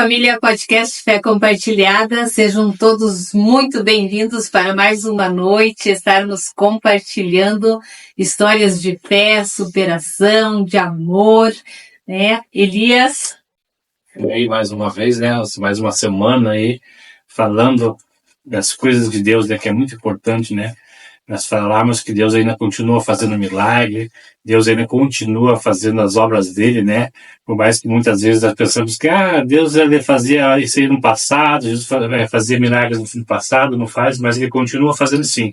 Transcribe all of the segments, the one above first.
família Podcast Fé Compartilhada, sejam todos muito bem-vindos para mais uma noite, estarmos compartilhando histórias de fé, superação, de amor, né? Elias? E aí, mais uma vez, né? Mais uma semana aí, falando das coisas de Deus, né? Que é muito importante, né? Nós falarmos que Deus ainda continua fazendo milagre, Deus ainda continua fazendo as obras dele, né? Por mais que muitas vezes nós pensamos que Deus ele fazia isso aí no passado, Jesus fazia milagres no passado, não faz, mas ele continua fazendo sim.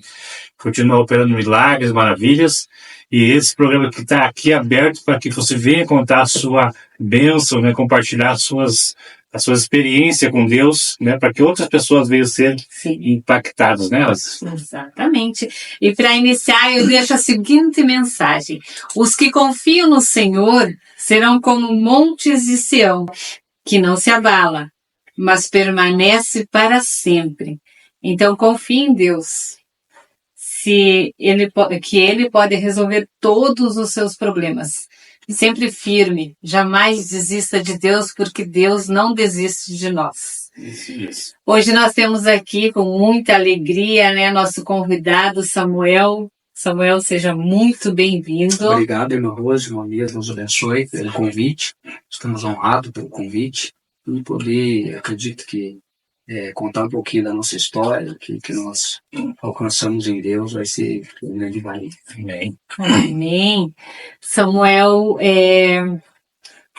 Continua operando milagres, maravilhas. E esse programa que está aqui aberto para que você venha contar a sua bênção, né? Compartilhar a sua experiência com Deus, né, para que outras pessoas venham ser impactadas nelas. Exatamente. E para iniciar, eu deixo a seguinte mensagem: os que confiam no Senhor serão como montes de Sião, que não se abala, mas permanece para sempre. Então confie em Deus, que Ele pode resolver todos os seus problemas. Sempre firme, jamais desista de Deus, porque Deus não desiste de nós. Isso. Hoje nós temos aqui com muita alegria, né, nosso convidado Samuel. Samuel, seja muito bem-vindo. Obrigado, irmã Rose, irmã Mia, Deus abençoe pelo convite. Estamos honrados pelo convite e poder, acredito que contar um pouquinho da nossa história, que nós alcançamos em Deus, vai ser um grande vale. Amém. Amém. Samuel,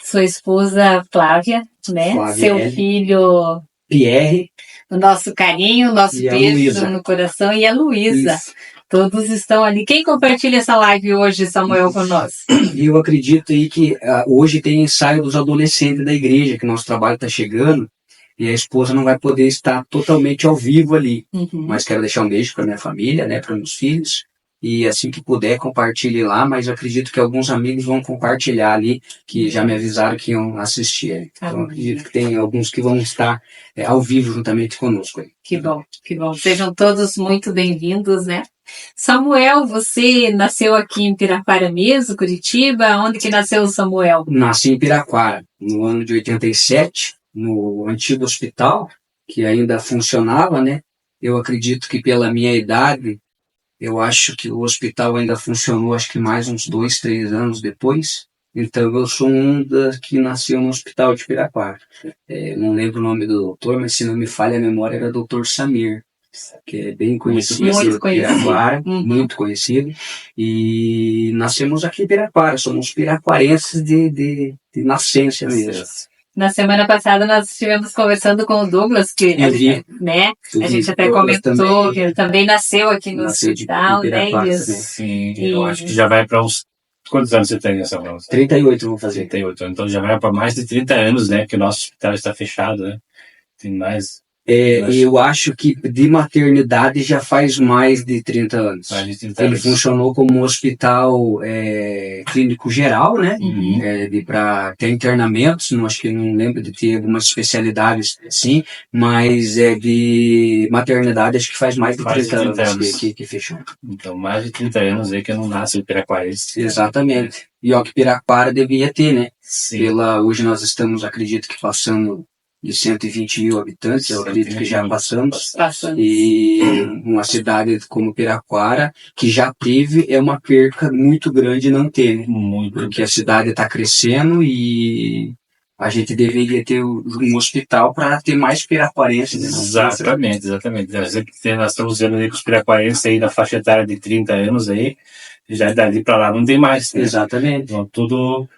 sua esposa Flávia, né? Flávia, seu filho Pierre, o nosso carinho, o nosso beijo no coração, e a Luísa. Todos estão ali. Quem compartilha essa live hoje, Samuel, conosco? E eu acredito aí que hoje tem ensaio dos adolescentes da igreja, que nosso trabalho está chegando. E a esposa não vai poder estar totalmente ao vivo ali. Mas quero deixar um beijo para minha família, né, para meus filhos. E assim que puder, compartilhe lá. Mas eu acredito que alguns amigos vão compartilhar ali, que já me avisaram que iam assistir. Então eu acredito que tem alguns que vão estar ao vivo juntamente conosco. Que bom, que bom. Sejam todos muito bem-vindos, né? Samuel, você nasceu aqui em Piraquara mesmo, Curitiba? Onde que nasceu o Samuel? Nasci em Piraquara, no ano de 87. No antigo hospital, que ainda funcionava, né? Eu acredito que pela minha idade, eu acho que o hospital ainda funcionou, acho que mais uns 2, 3 anos depois. Então eu sou um das que nasceu no hospital de Piraquara. Não lembro o nome do doutor, mas se não me falha a memória, era doutor Samir, que é bem conhecido em Piraquara, muito conhecido. E nascemos aqui em Piraquara, somos piraquarenses de nascença mesmo. Na semana passada nós estivemos conversando com o Douglas, que né, a gente até comentou que ele também nasceu aqui no hospital, né? Sim, eu acho que já vai para uns... Quantos anos você tem nessa mão? 38 vou fazer. 38, então já vai para mais de 30 anos, né? Que o nosso hospital está fechado, né? Tem mais... eu acho que de maternidade já faz mais de 30 anos. Ele funcionou como um hospital clínico geral, né? Para ter internamentos, acho que não lembro de ter algumas especialidades assim, mas de maternidade acho que faz mais de 30 anos que fechou. Então, mais de 30 anos aí que não nasce o piraquarense. Exatamente. E ó, que Piraquara devia ter, né? Sim. Hoje nós estamos, acredito que passando de 120 mil habitantes, eu acredito que já passamos. E uma cidade como Piraquara, que já teve, é uma perca muito grande não ter, né? Porque a cidade está crescendo e a gente deveria ter um hospital para ter mais piraquarenses. Né? Exatamente. Nós estamos vendo aí que os piraquarenses aí na faixa etária de 30 anos aí, já dali para lá não tem mais. Né? Exatamente. Então, tudo...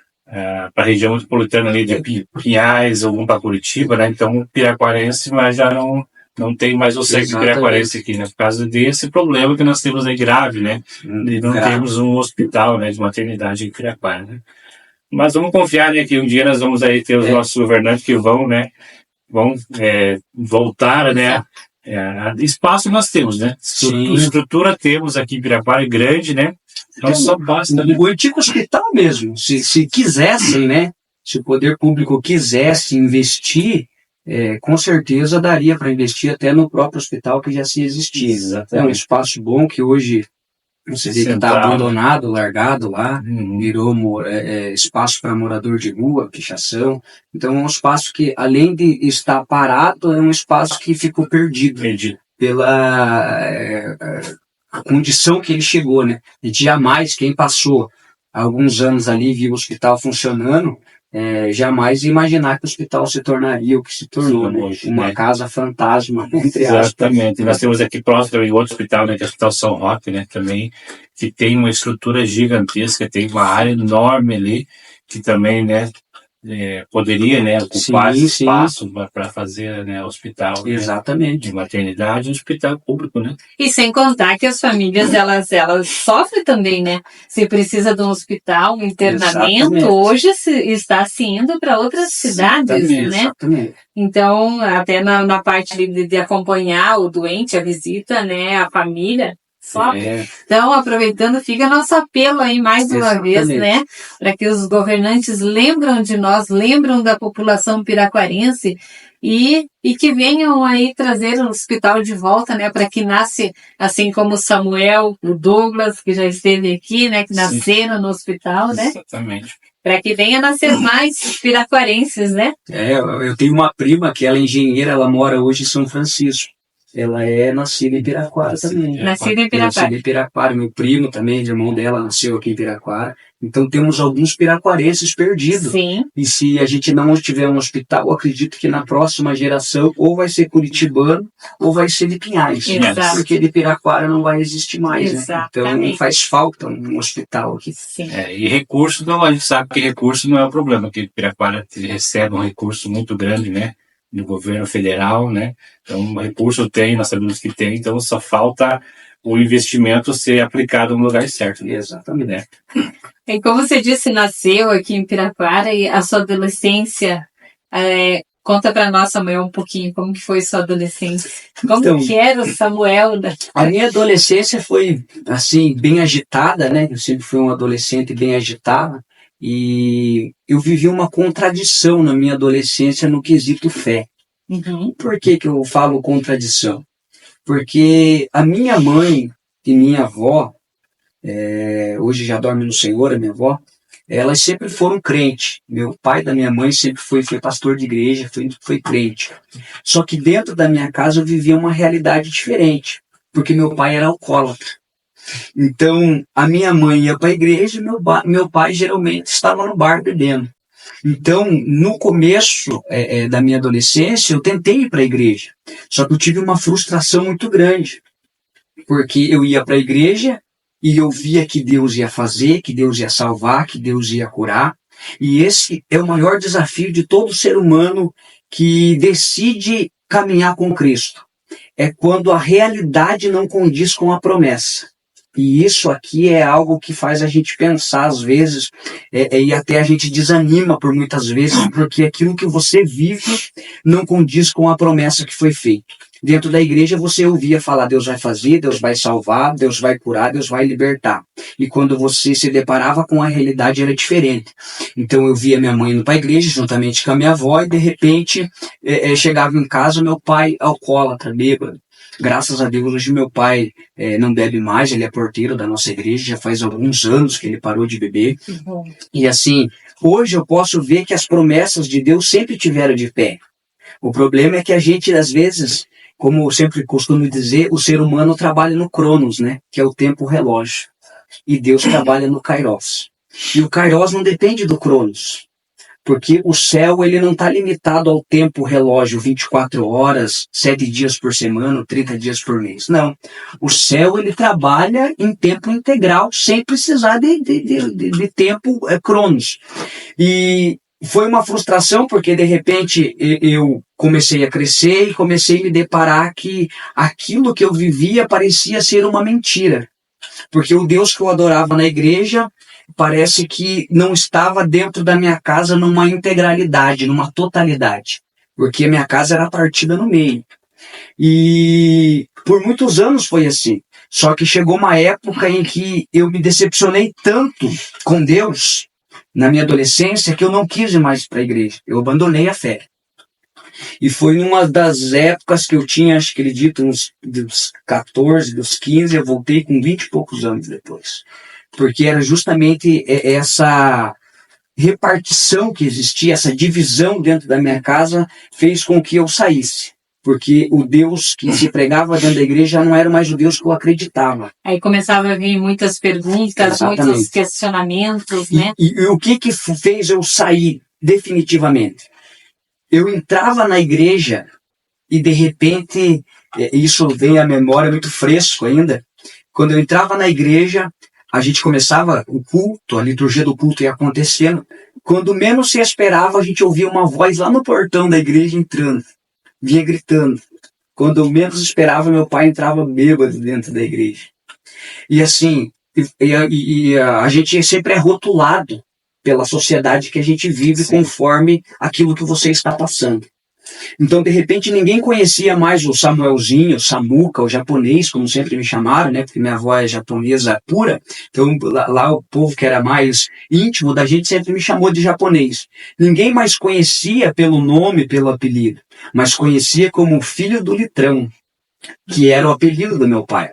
para a região metropolitana ali de Pinhais, ou para Curitiba, né? Então piraquarense, mas já não tem mais o sangue piraquarense aqui, né? Por causa desse problema que nós temos aí grave, né? E não temos um hospital, né, de maternidade em Piraquara, né? Mas vamos confiar, né, que um dia nós vamos aí ter os nossos governantes que vão voltar, né? Espaço nós temos, né? Estrutura temos aqui em Piraquara, grande, né? Então só basta, né? O antigo hospital mesmo, se quisessem, né? Se o poder público quisesse investir, com certeza daria para investir até no próprio hospital que já se existia. É um espaço bom que hoje Você vê que está Central. abandonado, largado lá, Uhum. virou espaço para morador de rua, pichação. Então é um espaço que, além de estar parado, é um espaço que ficou perdido Perdido. pela a condição que ele chegou, né? E jamais quem passou alguns anos ali viu o hospital funcionando, jamais ia imaginar que o hospital se tornaria o que se tornou, né? Hoje, Uma né? casa fantasma, entre aspas. Exatamente. Nós temos aqui próximo também outro hospital, né, que é o Hospital São Roque, né, também, que tem uma estrutura gigantesca, tem uma área enorme ali, que também, né, poderia, né, ocupar Sim, esse sim. espaço para fazer, né, hospital, né, Exatamente. de maternidade, um hospital público, né? E sem contar que as famílias, elas sofrem também, né? Se precisa de um hospital, um internamento, Exatamente. hoje está se indo para outras cidades, né? Exatamente. Então, até na parte de acompanhar o doente, a visita, né, a família, sofre. É, Então, aproveitando, fica nosso apelo aí mais uma vez, né, para que os governantes lembram de nós, lembram da população piraquarense e que venham aí trazer o hospital de volta, né, para que nasce, assim como o Samuel, o Douglas, que já esteve aqui, né, que nasceram no hospital, né, Exatamente. para que venha nascer mais piraquarenses, né. eu tenho uma prima que ela é engenheira, ela mora hoje em São Francisco. Ela é nascida em Piraquara também. Nascida em Piraquara. Nascida em Piraquara. Meu primo também, irmão dela, nasceu aqui em Piraquara. Então temos alguns piraquarenses perdidos. Sim. E se a gente não tiver um hospital, eu acredito que na próxima geração ou vai ser curitibano ou vai ser de Pinhais. Exato. Porque de Piraquara não vai existir mais. Né? Então Exatamente. faz falta um hospital aqui. Sim. E recurso, não, a gente sabe que recurso não é o problema, porque Piraquara recebe um recurso muito grande, né, do governo federal, né, então o recurso tem, nós sabemos que tem, então só falta o investimento ser aplicado no lugar certo. Né? Exatamente. Né? E como você disse, nasceu aqui em Piraquara e a sua adolescência, conta para nós, Samuel, um pouquinho como que foi sua adolescência. Como Então, que era o Samuel? A minha adolescência foi, assim, bem agitada, né? Eu sempre fui um adolescente bem agitado e eu vivi uma contradição na minha adolescência no quesito fé. Uhum. Por que eu falo contradição? Porque a minha mãe e minha avó, hoje já dorme no Senhor, a minha avó, elas sempre foram crentes. Meu pai da minha mãe sempre foi pastor de igreja, foi crente. Só que dentro da minha casa eu vivia uma realidade diferente, porque meu pai era alcoólatra. Então, a minha mãe ia para a igreja e meu pai geralmente estava no bar bebendo. Então, no começo da minha adolescência, eu tentei ir para a igreja. Só que eu tive uma frustração muito grande. Porque eu ia para a igreja e eu via que Deus ia fazer, que Deus ia salvar, que Deus ia curar. E esse é o maior desafio de todo ser humano que decide caminhar com Cristo. É quando a realidade não condiz com a promessa. E isso aqui é algo que faz a gente pensar às vezes, e até a gente desanima por muitas vezes, porque aquilo que você vive não condiz com a promessa que foi feita. Dentro da igreja você ouvia falar, Deus vai fazer, Deus vai salvar, Deus vai curar, Deus vai libertar. E quando você se deparava com a realidade era diferente. Então eu via minha mãe indo para a igreja juntamente com a minha avó e de repente chegava em casa meu pai alcoólatra, bêbado. Graças a Deus, hoje meu pai não bebe mais, ele é porteiro da nossa igreja, já faz alguns anos que ele parou de beber. Uhum. E assim, hoje eu posso ver que as promessas de Deus sempre tiveram de pé. O problema é que a gente, às vezes, como eu sempre costumo dizer, o ser humano trabalha no Cronos, né? Que é o tempo relógio. E Deus trabalha no Kairos. E o Kairos não depende do Cronos. Porque o céu ele não está limitado ao tempo relógio 24 horas, 7 dias por semana, 30 dias por mês. Não. O céu ele trabalha em tempo integral, sem precisar de tempo cronos. E foi uma frustração porque de repente eu comecei a crescer e comecei a me deparar que aquilo que eu vivia parecia ser uma mentira. Porque o Deus que eu adorava na igreja parece que não estava dentro da minha casa numa integralidade, numa totalidade. Porque a minha casa era partida no meio. E por muitos anos foi assim. Só que chegou uma época em que eu me decepcionei tanto com Deus, na minha adolescência, que eu não quis ir mais para a igreja. Eu abandonei a fé. E foi numa das épocas que eu tinha, acho que acredito, dos 14, dos 15, eu voltei com 20 e poucos anos depois. Porque era justamente essa repartição que existia, essa divisão dentro da minha casa, fez com que eu saísse. Porque o Deus que se pregava dentro da igreja não era mais o Deus que eu acreditava. Aí começava a vir muitas perguntas, Exatamente. muitos questionamentos, né? E o que fez eu sair definitivamente? Eu entrava na igreja e de repente, isso vem à memória muito fresco ainda, quando eu entrava na igreja, a gente começava o culto, a liturgia do culto ia acontecendo, quando menos se esperava, a gente ouvia uma voz lá no portão da igreja entrando, vinha gritando. Quando eu menos esperava, meu pai entrava bêbado dentro da igreja. E assim, a gente sempre é rotulado pela sociedade que a gente vive. Sim. Conforme aquilo que você está passando. Então, de repente, ninguém conhecia mais o Samuelzinho, o Samuca, o japonês, como sempre me chamaram, né? Porque minha avó é japonesa pura. Então, lá o povo que era mais íntimo da gente sempre me chamou de japonês. Ninguém mais conhecia pelo nome, pelo apelido, mas conhecia como filho do litrão, que era o apelido do meu pai.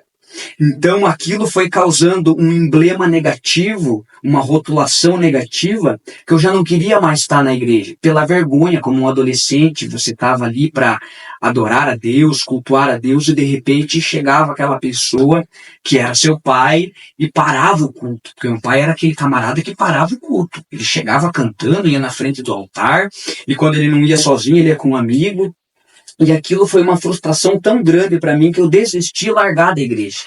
Então aquilo foi causando um emblema negativo, uma rotulação negativa, que eu já não queria mais estar na igreja. Pela vergonha, como um adolescente, você estava ali para adorar a Deus, cultuar a Deus, e de repente chegava aquela pessoa que era seu pai e parava o culto. Porque meu pai era aquele camarada que parava o culto. Ele chegava cantando, ia na frente do altar, e quando ele não ia sozinho, ele ia com um amigo. E aquilo foi uma frustração tão grande para mim que eu desisti de largar da igreja.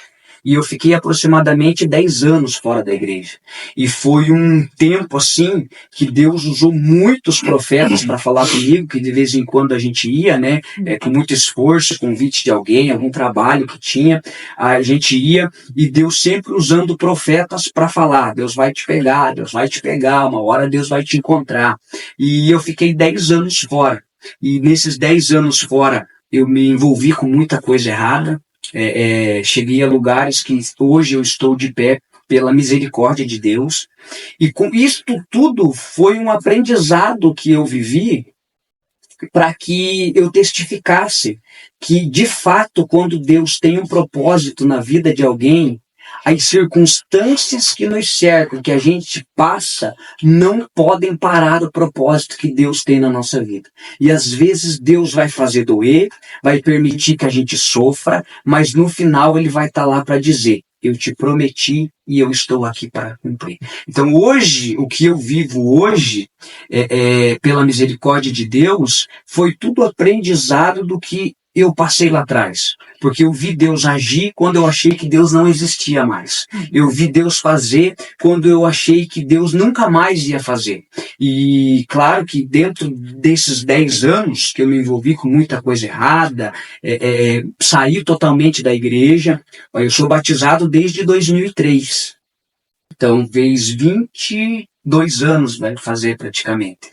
E eu fiquei aproximadamente 10 anos fora da igreja. E foi um tempo assim que Deus usou muitos profetas para falar comigo, que de vez em quando a gente ia, né, com muito esforço, convite de alguém, algum trabalho que tinha, a gente ia, e Deus sempre usando profetas para falar: Deus vai te pegar, uma hora Deus vai te encontrar. E eu fiquei 10 anos fora. E nesses 10 anos fora, eu me envolvi com muita coisa errada. Cheguei a lugares que hoje eu estou de pé pela misericórdia de Deus. E com isto tudo foi um aprendizado que eu vivi para que eu testificasse que, de fato, quando Deus tem um propósito na vida de alguém, as circunstâncias que nos cercam, que a gente passa, não podem parar o propósito que Deus tem na nossa vida. E às vezes Deus vai fazer doer, vai permitir que a gente sofra, mas no final Ele vai estar lá para dizer: eu te prometi e eu estou aqui para cumprir. Então hoje, o que eu vivo hoje, pela misericórdia de Deus, foi tudo aprendizado do que eu passei lá atrás, porque eu vi Deus agir quando eu achei que Deus não existia mais. Eu vi Deus fazer quando eu achei que Deus nunca mais ia fazer. E claro que dentro desses 10 anos que eu me envolvi com muita coisa errada, saí totalmente da igreja. Eu sou batizado desde 2003. Então, fez 22 anos, vai fazer praticamente.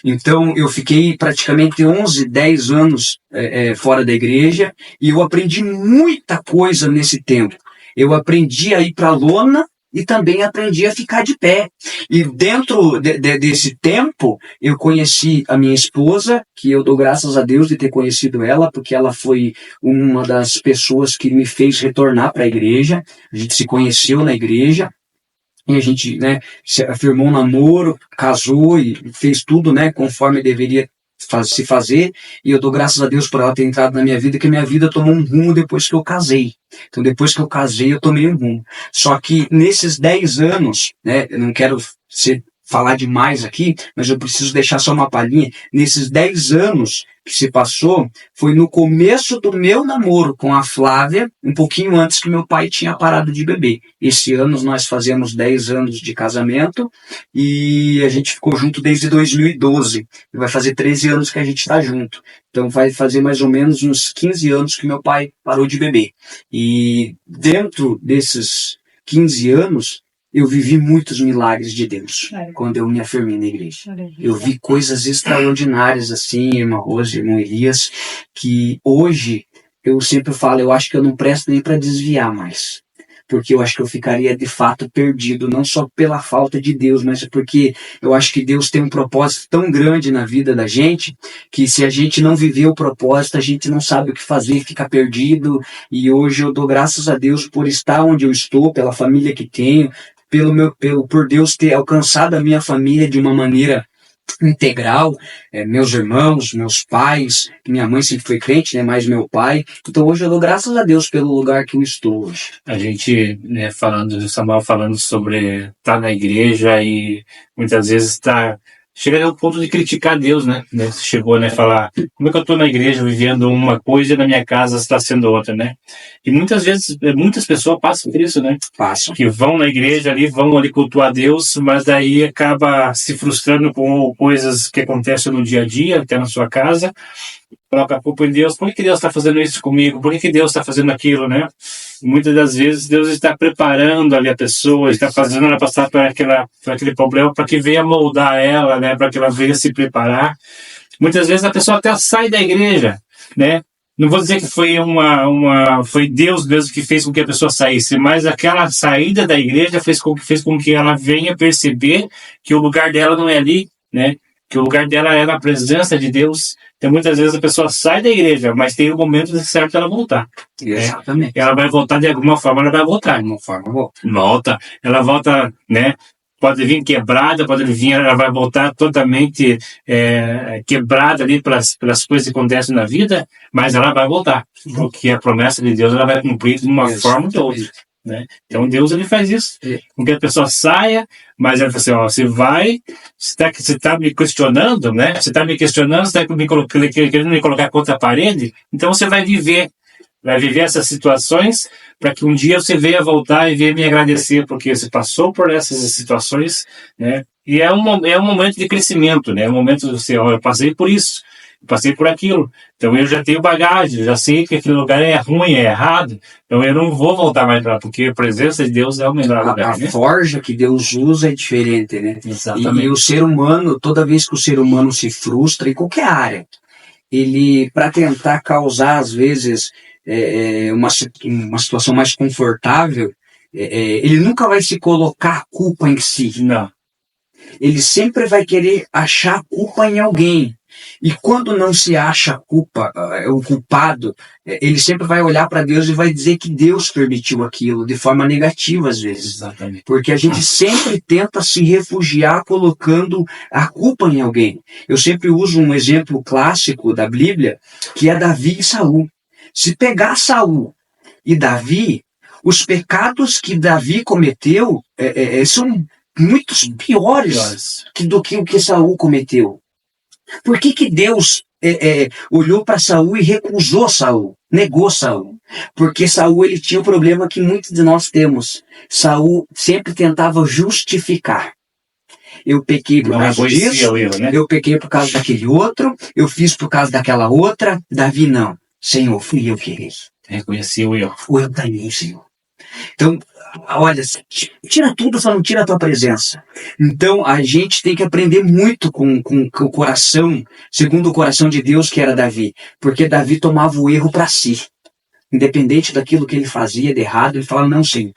Então, eu fiquei praticamente 11, 10 anos fora da igreja, e eu aprendi muita coisa nesse tempo. Eu aprendi a ir para a lona e também aprendi a ficar de pé. E dentro desse tempo, eu conheci a minha esposa, que eu dou graças a Deus de ter conhecido ela, porque ela foi uma das pessoas que me fez retornar para a igreja. A gente se conheceu na igreja. E a gente, né, se afirmou um namoro, casou e fez tudo, né, conforme deveria se fazer. E eu dou graças a Deus por ela ter entrado na minha vida, que a minha vida tomou um rumo depois que eu casei. Então, depois que eu casei, eu tomei um rumo. Só que nesses 10 anos, né, eu não quero falar demais aqui, mas eu preciso deixar só uma palhinha. Nesses 10 anos que se passou, foi no começo do meu namoro com a Flávia, um pouquinho antes que meu pai tinha parado de beber. Esse ano nós fazemos 10 anos de casamento e a gente ficou junto desde 2012. E vai fazer 13 anos que a gente está junto. Então vai fazer mais ou menos uns 15 anos que meu pai parou de beber. E dentro desses 15 anos, eu vivi muitos milagres de Deus quando eu me afirmei na igreja. Eu vi coisas extraordinárias assim, irmã Rose, irmão Elias, que hoje eu sempre falo, eu acho que eu não presto nem para desviar mais. porque eu acho que eu ficaria de fato perdido, não só pela falta de Deus, mas porque eu acho que Deus tem um propósito tão grande na vida da gente, que se a gente não viver o propósito, a gente não sabe o que fazer, fica perdido. E hoje eu dou graças a Deus por estar onde eu estou, pela família que tenho, por Deus ter alcançado a minha família de uma maneira integral, meus irmãos, meus pais, minha mãe sempre foi crente, né, mas meu pai. Então hoje eu dou graças a Deus pelo lugar que eu estou hoje. A gente, né, Samuel falando sobre estar na igreja e muitas vezes chega ao ponto de criticar Deus, né? Chegou, né, falar, como é que eu estou na igreja vivendo uma coisa e na minha casa está sendo outra, né? E muitas vezes, muitas pessoas passam por isso, né? Passam. Que vão na igreja vão ali cultuar Deus, mas daí acaba se frustrando com coisas que acontecem no dia a dia, até na sua casa, coloca a culpa em Deus. Por que Deus está fazendo isso comigo? Por que Deus está fazendo aquilo, né? Muitas das vezes Deus está preparando ali a pessoa, está fazendo ela passar por aquele problema para que venha moldar ela, né? Para que ela venha se preparar. Muitas vezes a pessoa até sai da igreja, né? Não vou dizer que foi Deus mesmo que fez com que a pessoa saísse, mas aquela saída da igreja fez com que ela venha perceber que o lugar dela não é ali, né? Que o lugar dela é na presença de Deus. Então, muitas vezes a pessoa sai da igreja, mas tem um momento certo ela voltar. Exatamente. Ela vai voltar de alguma forma, ela vai voltar. De alguma forma, volta. Ela volta, né? Pode vir quebrada, ela vai voltar totalmente quebrada ali pelas coisas que acontecem na vida, mas ela vai voltar. Porque a promessa de Deus ela vai cumprir de uma forma ou de outra. Né? Então Deus ele faz isso, com que a pessoa saia, mas ela fala assim, você vai, você está me questionando, né? Você está me questionando, você está querendo me colocar contra a parede, então você vai viver essas situações para que um dia você venha voltar e venha me agradecer, porque você passou por essas situações, né? E é um momento de crescimento, né? É um momento de você, eu passei por isso, passei por aquilo, então eu já tenho bagagem, já sei que aquele lugar é ruim, é errado, então eu não vou voltar mais para lá, porque a presença de Deus é o melhor lugar. A forja que Deus usa é diferente, né? Exatamente. E o ser humano, toda vez que o ser humano se frustra, em qualquer área, ele, para tentar causar, às vezes, uma situação mais confortável, ele nunca vai se colocar a culpa em si. Não. Ele sempre vai querer achar culpa em alguém. E quando não se acha culpa, o culpado, ele sempre vai olhar para Deus e vai dizer que Deus permitiu aquilo, de forma negativa às vezes. Exatamente. Porque a gente sempre tenta se refugiar colocando a culpa em alguém. Eu sempre uso um exemplo clássico da Bíblia, que é Davi e Saul. Se pegar Saul e Davi, os pecados que Davi cometeu são muito piores do que o que Saul cometeu. Por que Deus olhou para Saul e recusou Saul, negou Saul? Porque Saul ele tinha um problema que muitos de nós temos. Saul sempre tentava justificar. Eu pequei por causa disso, né? Eu pequei por causa daquele outro, eu fiz por causa daquela outra. Davi não. Senhor, fui eu que errei. Reconheci o erro. O erro está em mim, Senhor. Então, olha, tira tudo, só não tira a tua presença. Então, a gente tem que aprender muito com o coração, segundo o coração de Deus, que era Davi. Porque Davi tomava o erro para si. Independente daquilo que ele fazia de errado, ele falava, não, Senhor.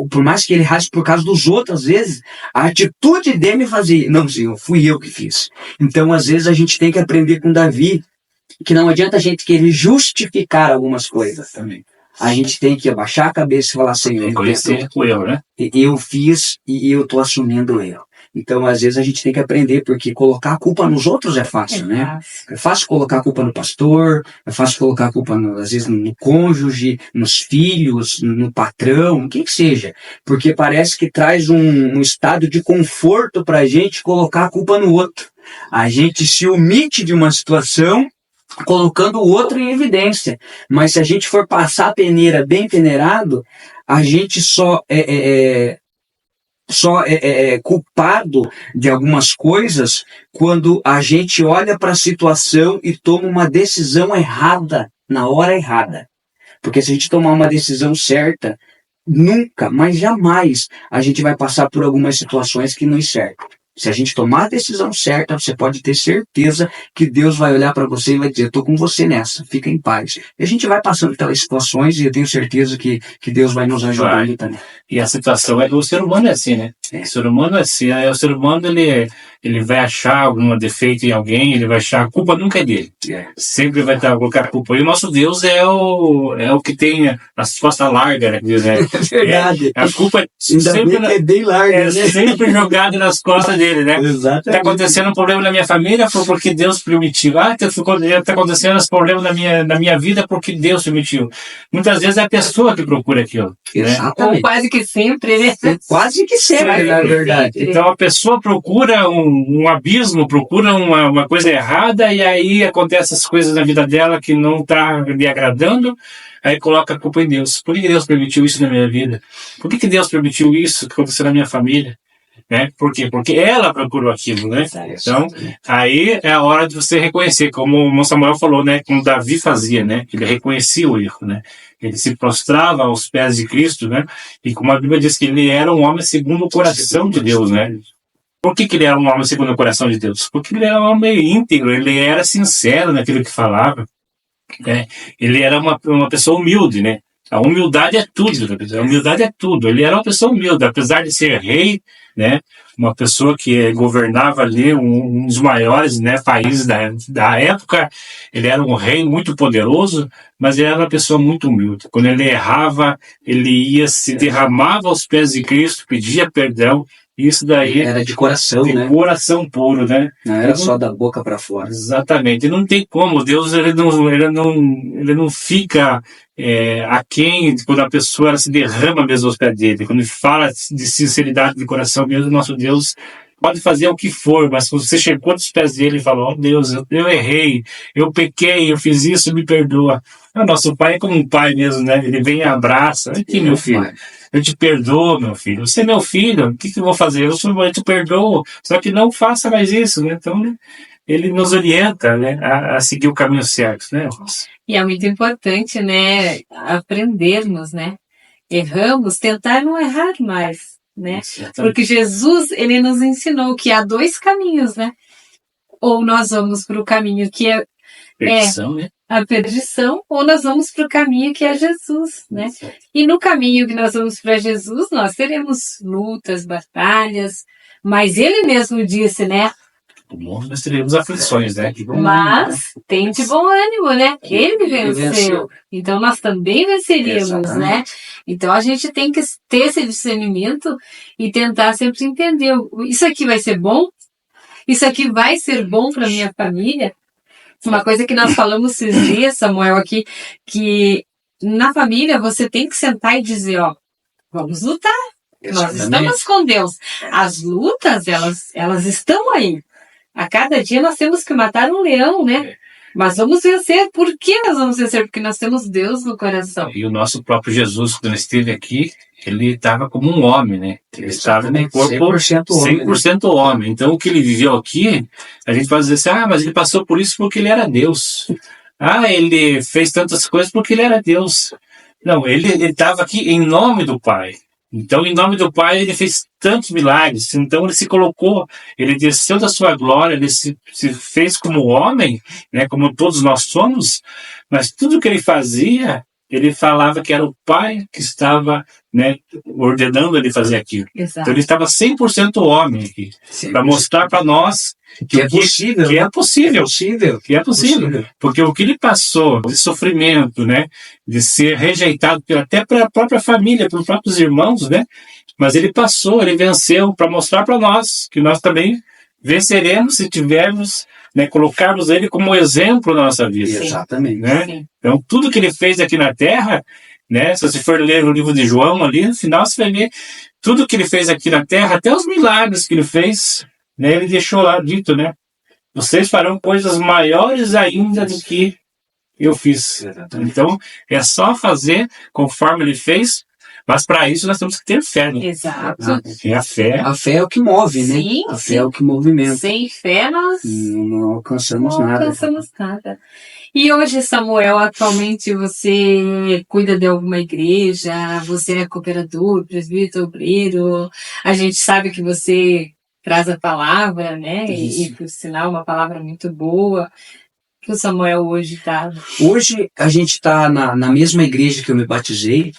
Por mais que ele errasse por causa dos outros, às vezes, a atitude dele fazia, não, Senhor, fui eu que fiz. Então, às vezes, a gente tem que aprender com Davi, que não adianta a gente querer justificar algumas coisas também. A gente tem que abaixar a cabeça e falar, Senhor, eu fiz e eu estou assumindo o erro. Então, às vezes, a gente tem que aprender, porque colocar a culpa nos outros é fácil, né? É fácil colocar a culpa no pastor, é fácil colocar a culpa, às vezes, no cônjuge, nos filhos, no patrão, o que seja. Porque parece que traz um estado de conforto para a gente colocar a culpa no outro. A gente se omite de uma situação colocando o outro em evidência. Mas se a gente for passar a peneira bem peneirado, a gente só é culpado de algumas coisas quando a gente olha para a situação e toma uma decisão errada na hora errada. Porque se a gente tomar uma decisão certa, nunca, mas jamais, a gente vai passar por algumas situações que não é certo. Se a gente tomar a decisão certa, você pode ter certeza que Deus vai olhar para você e vai dizer, estou com você nessa, fica em paz. E a gente vai passando pelas situações e eu tenho certeza que Deus vai nos ajudando também. E a situação o ser humano é assim, né? O ser humano é assim, o ser humano ele vai achar algum defeito em alguém, ele vai achar a culpa nunca é dele. Sempre vai colocar a culpa. E o nosso Deus é o que tem as costas largas, né? É verdade. A culpa é Ainda sempre, bem que é bem larga, né? sempre jogada nas costas dele, né? Exatamente. Está acontecendo um problema na minha família foi porque Deus permitiu. Está acontecendo esse problema na minha vida porque Deus permitiu. Muitas vezes é a pessoa que procura aquilo. Exatamente. Ou quase que sempre, né? Quase que sempre, na verdade. Então a pessoa procura um abismo, procura uma coisa errada e aí acontecem as coisas na vida dela que não está lhe agradando, aí coloca a culpa em Deus. Por que Deus permitiu isso na minha vida? Por que Deus permitiu isso que aconteceu na minha família? Né? Por quê? Porque ela procurou aquilo, né? Então, aí é a hora de você reconhecer, como o irmão Samuel falou, né? Como Davi fazia, né? Ele reconhecia o erro, né? Ele se prostrava aos pés de Cristo, né? E como a Bíblia diz que ele era um homem segundo o coração de Deus, né? Por que ele era um homem segundo o coração de Deus? Porque ele era um homem íntegro, ele era sincero naquilo que falava, né? Ele era uma pessoa humilde, né? A humildade é tudo, a humildade é tudo. Ele era uma pessoa humilde, apesar de ser rei, né? Uma pessoa que governava ali um dos maiores, né, países da época. Ele era um rei muito poderoso, mas ele era uma pessoa muito humilde. Quando ele errava, ele ia, se derramava aos pés de Cristo, pedia perdão. Isso daí era de coração, né? Coração puro, né? Não era só da boca para fora. Exatamente. Não tem como. Deus ele não fica aquém quando a pessoa ela se derrama mesmo aos pés dele. Quando ele fala de sinceridade de coração mesmo, nosso Deus pode fazer o que for, mas quando você chegou aos pés dele e falou, oh Deus, eu errei, eu pequei, eu fiz isso, me perdoa. O nosso pai é como um pai mesmo, né? Ele vem e abraça. Aqui, meu filho, eu te perdoo, meu filho. Você é meu filho, o que eu vou fazer? Eu te perdoo, só que não faça mais isso, né? Então, né? Ele nos orienta, né, a seguir o caminho certo, né? E é muito importante, né, aprendermos, né? Erramos, tentar não errar mais, né? Porque Jesus, ele nos ensinou que há dois caminhos, né? Ou nós vamos para o caminho que é perdição, né? A perdição, ou nós vamos para o caminho que é Jesus, né? E no caminho que nós vamos para Jesus, nós teremos lutas, batalhas, mas ele mesmo disse, né? Nós teremos aflições, né? Mas tem de bom ânimo, né? Ele venceu. Então nós também venceríamos, né? Então a gente tem que ter esse discernimento e tentar sempre entender, isso aqui vai ser bom? Isso aqui vai ser bom para minha família? Uma coisa que nós falamos esses dias, Samuel, aqui, que na família você tem que sentar e dizer, ó, vamos lutar. Nós estamos com Deus. As lutas, elas estão aí. A cada dia nós temos que matar um leão, né? Mas vamos vencer. Por que nós vamos vencer? Porque nós temos Deus no coração. E o nosso próprio Jesus, quando ele esteve aqui, ele estava como um homem, né? Ele estava no corpo 100% homem. Então, o que ele viveu aqui, a gente pode dizer assim, mas ele passou por isso porque ele era Deus. Ele fez tantas coisas porque ele era Deus. Não, ele estava aqui em nome do Pai. Então, em nome do Pai, ele fez tantos milagres. Então, ele se colocou, ele desceu da sua glória, ele se fez como homem, né, como todos nós somos, mas tudo que ele fazia, ele falava que era o Pai que estava, né, ordenando ele fazer aquilo. Exato. Então, ele estava 100% homem aqui, para mostrar para nós que é possível. Que é possível. Que é possível. Porque o que ele passou de sofrimento, né? De ser rejeitado até pela própria família, pelos próprios irmãos, né? Mas ele passou, ele venceu para mostrar para nós que nós também venceremos se tivermos, né? Colocarmos ele como exemplo na nossa vida. Sim. Exatamente. Né? Então, tudo que ele fez aqui na Terra, né? Se você for ler o livro de João ali, no final você vai ver tudo que ele fez aqui na Terra, até os milagres que ele fez, né, ele deixou lá dito, né? Vocês farão coisas maiores ainda do que eu fiz. Então, é só fazer conforme ele fez, mas para isso nós temos que ter fé, né? Exato. É a fé. A fé é o que move, né? Sim, a fé é o que movimenta. Sem fé nós não alcançamos nada. Não alcançamos nada. E hoje, Samuel, atualmente você cuida de alguma igreja, você é cooperador, presbítero, obreiro, a gente sabe que você traz a palavra, né? E por sinal, uma palavra muito boa. Que o Samuel hoje está. Hoje a gente está na mesma igreja que eu me batizei,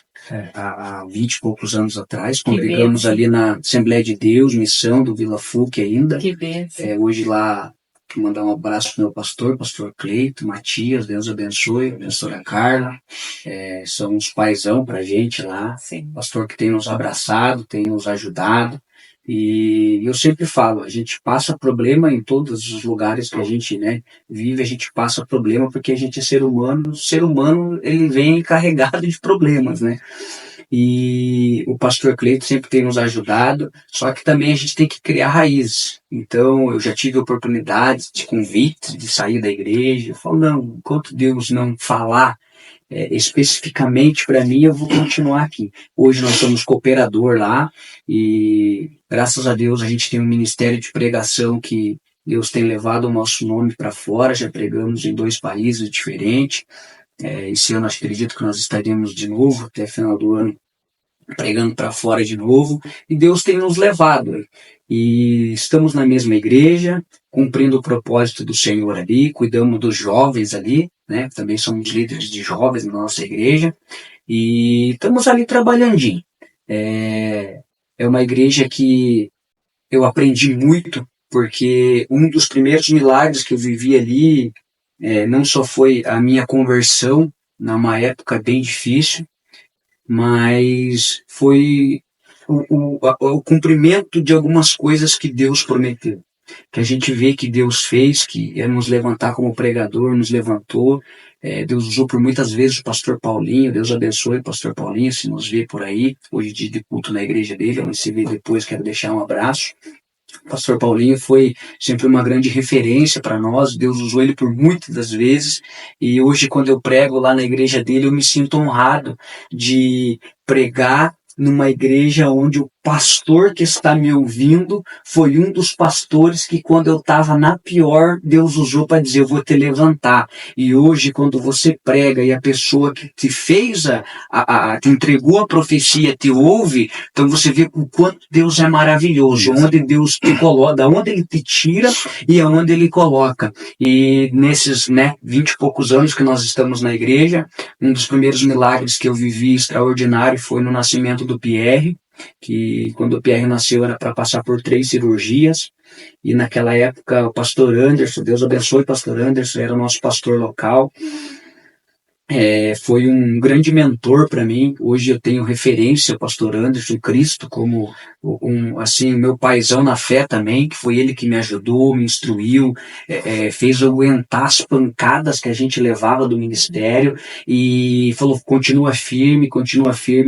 há 20 e poucos anos atrás. Congregamos ali na Assembleia de Deus, Missão do Vila Fuc ainda. Que bênção. Hoje lá, quero mandar um abraço para o meu pastor Cleito, Matias, Deus abençoe, a pastora Carla. São uns paizão para a gente lá. Sim. Pastor que tem nos abraçado, tem nos ajudado. E eu sempre falo, a gente passa problema em todos os lugares que a gente, né, vive, a gente passa problema porque a gente é ser humano. O ser humano, ele vem carregado de problemas, né? E o pastor Cleito sempre tem nos ajudado, só que também a gente tem que criar raízes. Então, eu já tive oportunidades de convite, de sair da igreja. Eu falo, não, enquanto Deus não falar especificamente para mim, eu vou continuar aqui. Hoje nós somos cooperador lá e graças a Deus a gente tem um ministério de pregação que Deus tem levado o nosso nome para fora. Já pregamos em 2 países diferentes. Esse ano acredito que nós estaremos de novo até final do ano pregando para fora de novo, e Deus tem nos levado, e estamos na mesma igreja, cumprindo o propósito do Senhor ali, cuidamos dos jovens ali, né? Também somos líderes de jovens na nossa igreja, e estamos ali trabalhandinho. É uma igreja que eu aprendi muito, porque um dos primeiros milagres que eu vivi ali, não só foi a minha conversão, numa época bem difícil, mas foi o cumprimento de algumas coisas que Deus prometeu, que a gente vê que Deus fez, que é nos levantar como pregador, nos levantou. Deus usou por muitas vezes o pastor Paulinho. Deus abençoe o pastor Paulinho, se nos vê por aí, hoje dia de culto na igreja dele, eu se vê depois, quero deixar um abraço. O pastor Paulinho foi sempre uma grande referência para nós. Deus usou ele por muitas das vezes, e hoje quando eu prego lá na igreja dele, eu me sinto honrado de pregar numa igreja onde o pastor que está me ouvindo foi um dos pastores que, quando eu estava na pior, Deus usou para dizer, eu vou te levantar. E hoje, quando você prega e a pessoa que te fez, te entregou a profecia, te ouve, então você vê o quanto Deus é maravilhoso, onde Deus te coloca, da onde Ele te tira e aonde Ele coloca. E nesses 20 e poucos anos que nós estamos na igreja, um dos primeiros milagres que eu vivi extraordinário foi no nascimento do Pierre, que quando o Pierre nasceu era para passar por 3 cirurgias, e naquela época o pastor Anderson, Deus abençoe o pastor Anderson, era o nosso pastor local, foi um grande mentor para mim. Hoje eu tenho referência ao pastor Anderson Cristo como meu paizão na fé também, que foi ele que me ajudou, me instruiu, fez eu aguentar as pancadas que a gente levava do ministério, e falou, continua firme.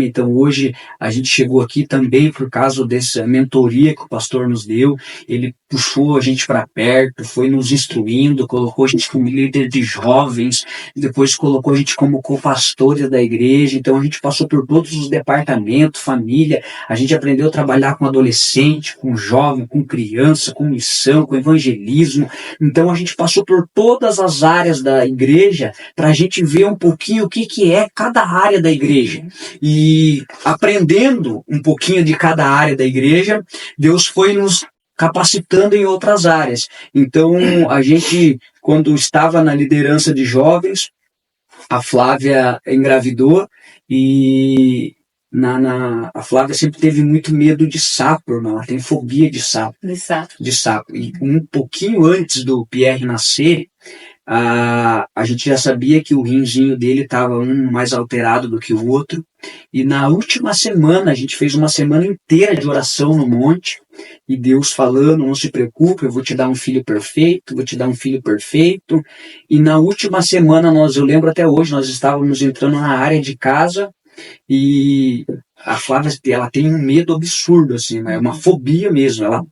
Então hoje a gente chegou aqui também por causa dessa mentoria que o pastor nos deu. Ele puxou a gente para perto, foi nos instruindo, colocou a gente como líder de jovens, depois colocou a gente como co-pastores da igreja. Então a gente passou por todos os departamentos, família, a gente aprendeu a trabalhar com adolescente, com jovem, com criança, com missão, com evangelismo. Então a gente passou por todas as áreas da igreja para a gente ver um pouquinho o que é cada área da igreja. E aprendendo um pouquinho de cada área da igreja, Deus foi nos capacitando em outras áreas. Então a gente, quando estava na liderança de jovens, a Flávia engravidou, e a Flávia sempre teve muito medo de sapo, irmão. Ela tem fobia de sapo. De sapo. E um pouquinho antes do Pierre nascer, a gente já sabia que o rinzinho dele estava um mais alterado do que o outro. E na última semana, a gente fez uma semana inteira de oração no monte, e Deus falando, não se preocupe, eu vou te dar um filho perfeito, E na última semana, eu lembro até hoje, nós estávamos entrando na área de casa, e a Flávia, ela tem um medo absurdo, assim, né? Uma fobia mesmo. Ela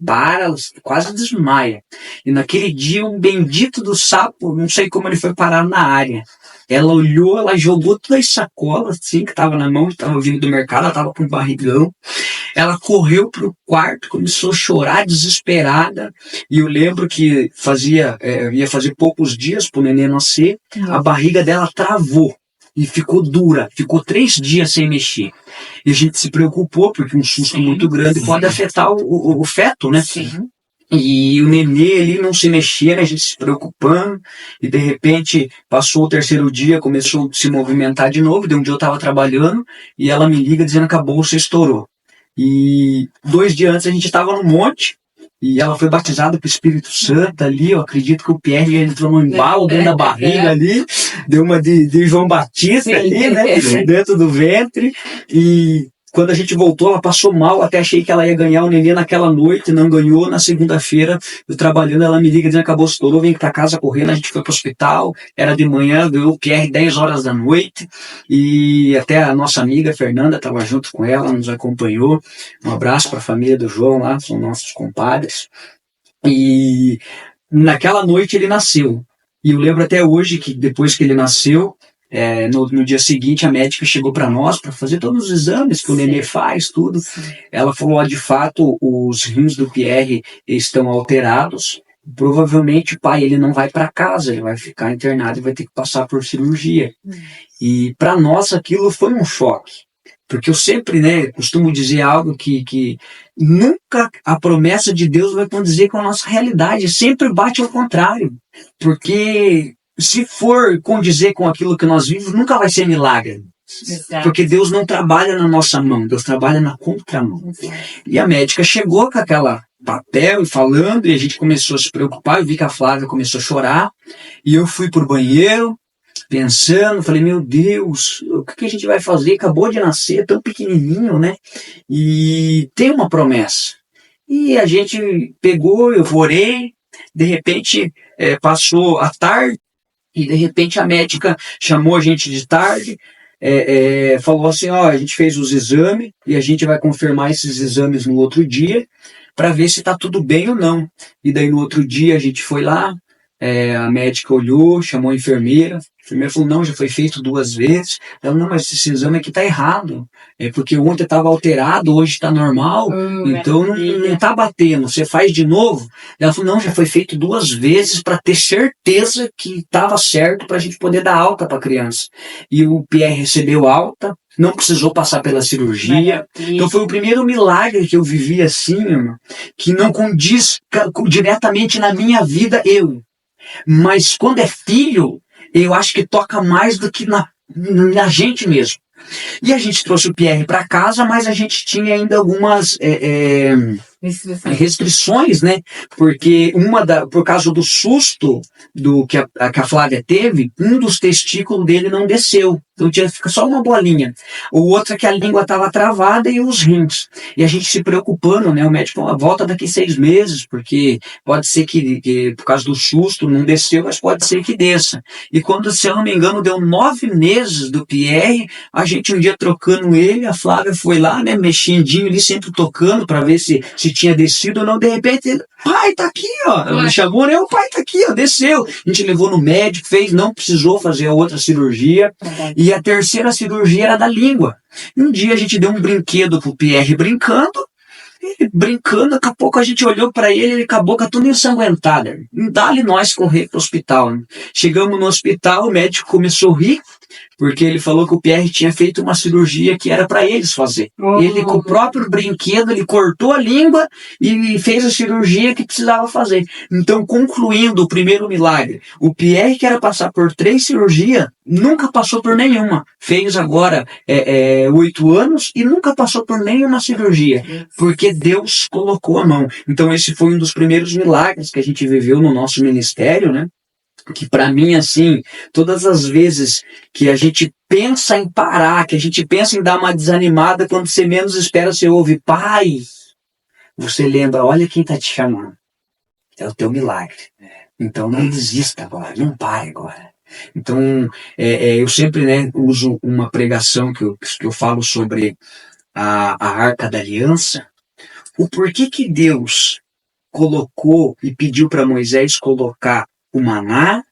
quase desmaia. E naquele dia, um bendito do sapo, não sei como ele foi parar na área. Ela olhou, ela jogou todas as sacolas, assim, que estava na mão, estava vindo do mercado, ela estava com um barrigão. Ela correu pro quarto, começou a chorar desesperada. E eu lembro que ia fazer poucos dias pro neném nascer, a barriga dela travou e ficou dura, ficou 3 dias sem mexer. E a gente se preocupou, porque um susto muito grande pode afetar o feto, né? Sim. E o nenê ali não se mexia, né? A gente se preocupando, e de repente passou o terceiro dia, começou a se movimentar de novo. De um dia eu estava trabalhando e ela me liga dizendo que a bolsa estourou. E 2 dias antes a gente estava no monte e ela foi batizada pelo Espírito Santo ali. Eu acredito que o Pierre entrou num embalo dentro da barriga ali, deu uma de João Batista ali, né? Dentro do ventre. E quando a gente voltou, ela passou mal, até achei que ela ia ganhar o neném naquela noite, não ganhou. Na segunda-feira, eu trabalhando, ela me liga dizendo que acabou, estourou, vem pra casa correndo, a gente foi pro hospital, era de manhã, deu o QR 10 horas da noite, e até a nossa amiga Fernanda estava junto com ela, nos acompanhou. Um abraço para a família do João lá, são nossos compadres. E naquela noite ele nasceu. E eu lembro até hoje que depois que ele nasceu, no dia seguinte a médica chegou para nós para fazer todos os exames que o nenê faz, tudo. Ela falou, de fato, os rins do Pierre estão alterados. Provavelmente o pai ele não vai para casa, ele vai ficar internado e vai ter que passar por cirurgia. E para nós aquilo foi um choque. Porque eu sempre, costumo dizer algo que nunca a promessa de Deus vai condizer com a nossa realidade, sempre bate ao contrário. Porque se for condizer com aquilo que nós vivemos, nunca vai ser milagre. Exato. Porque Deus não trabalha na nossa mão, Deus trabalha na contramão. Exato. E a médica chegou com aquela papel e falando, e a gente começou a se preocupar. Eu vi que a Flávia começou a chorar, e eu fui pro banheiro, pensando, falei, meu Deus, o que a gente vai fazer? Acabou de nascer, tão pequenininho, né? E tem uma promessa. E a gente pegou, eu orei, de repente passou a tarde, e de repente a médica chamou a gente de tarde, falou assim, a gente fez os exames, e a gente vai confirmar esses exames no outro dia, para ver se está tudo bem ou não. E daí no outro dia a gente foi lá, a médica olhou, chamou a enfermeira falou, não, já foi feito 2 vezes. Ela, não, mas esse exame aqui está errado. Porque ontem estava alterado, hoje está normal, então não está batendo. Você faz de novo? Ela falou, não, já foi feito 2 vezes para ter certeza que estava certo para a gente poder dar alta para a criança. E o Pierre recebeu alta, não precisou passar pela cirurgia. Então foi o primeiro milagre que eu vivi assim, irmão, que não condiz diretamente na minha vida, mas quando é filho, eu acho que toca mais do que na gente mesmo. E a gente trouxe o Pierre para casa, mas a gente tinha ainda algumas restrições, né? Porque por causa do susto que a Flávia teve, um dos testículos dele não desceu. Então tinha que ficar só uma bolinha. O outro é que a língua estava travada e os rins. E a gente se preocupando, né? O médico falou, volta daqui 6 meses, porque pode ser que por causa do susto não desceu, mas pode ser que desça. E quando, se eu não me engano, deu 9 meses do Pierre, a gente um dia trocando ele, a Flávia foi lá, né? Mexendinho ali, sempre tocando para ver se tinha descido ou não. De repente, ele, pai, tá aqui, ó. Ela chamou, né? O pai tá aqui, ó, desceu. A gente levou no médico, não precisou fazer a outra cirurgia. E a terceira cirurgia era da língua. Um dia a gente deu um brinquedo pro Pierre brincando, daqui a pouco a gente olhou para ele com a boca toda ensanguentada. Dá-lhe nós correr pro hospital. Chegamos no hospital, o médico começou a rir, porque ele falou que o Pierre tinha feito uma cirurgia que era para eles fazer. Ele, com o próprio brinquedo, ele cortou a língua e fez a cirurgia que precisava fazer. Então, concluindo o primeiro milagre, o Pierre, que era passar por 3 cirurgias, nunca passou por nenhuma. Fez agora 8 anos e nunca passou por nenhuma cirurgia, porque Deus colocou a mão. Então, esse foi um dos primeiros milagres que a gente viveu no nosso ministério, né? Que para mim, assim, todas as vezes que a gente pensa em parar, que a gente pensa em dar uma desanimada, quando você menos espera, você ouve, pai, você lembra, olha quem está te chamando. É o teu milagre. Então não desista agora, não pare agora. Então, eu sempre uso uma pregação que eu falo sobre a Arca da Aliança, o porquê que Deus colocou e pediu para Moisés colocar o maná,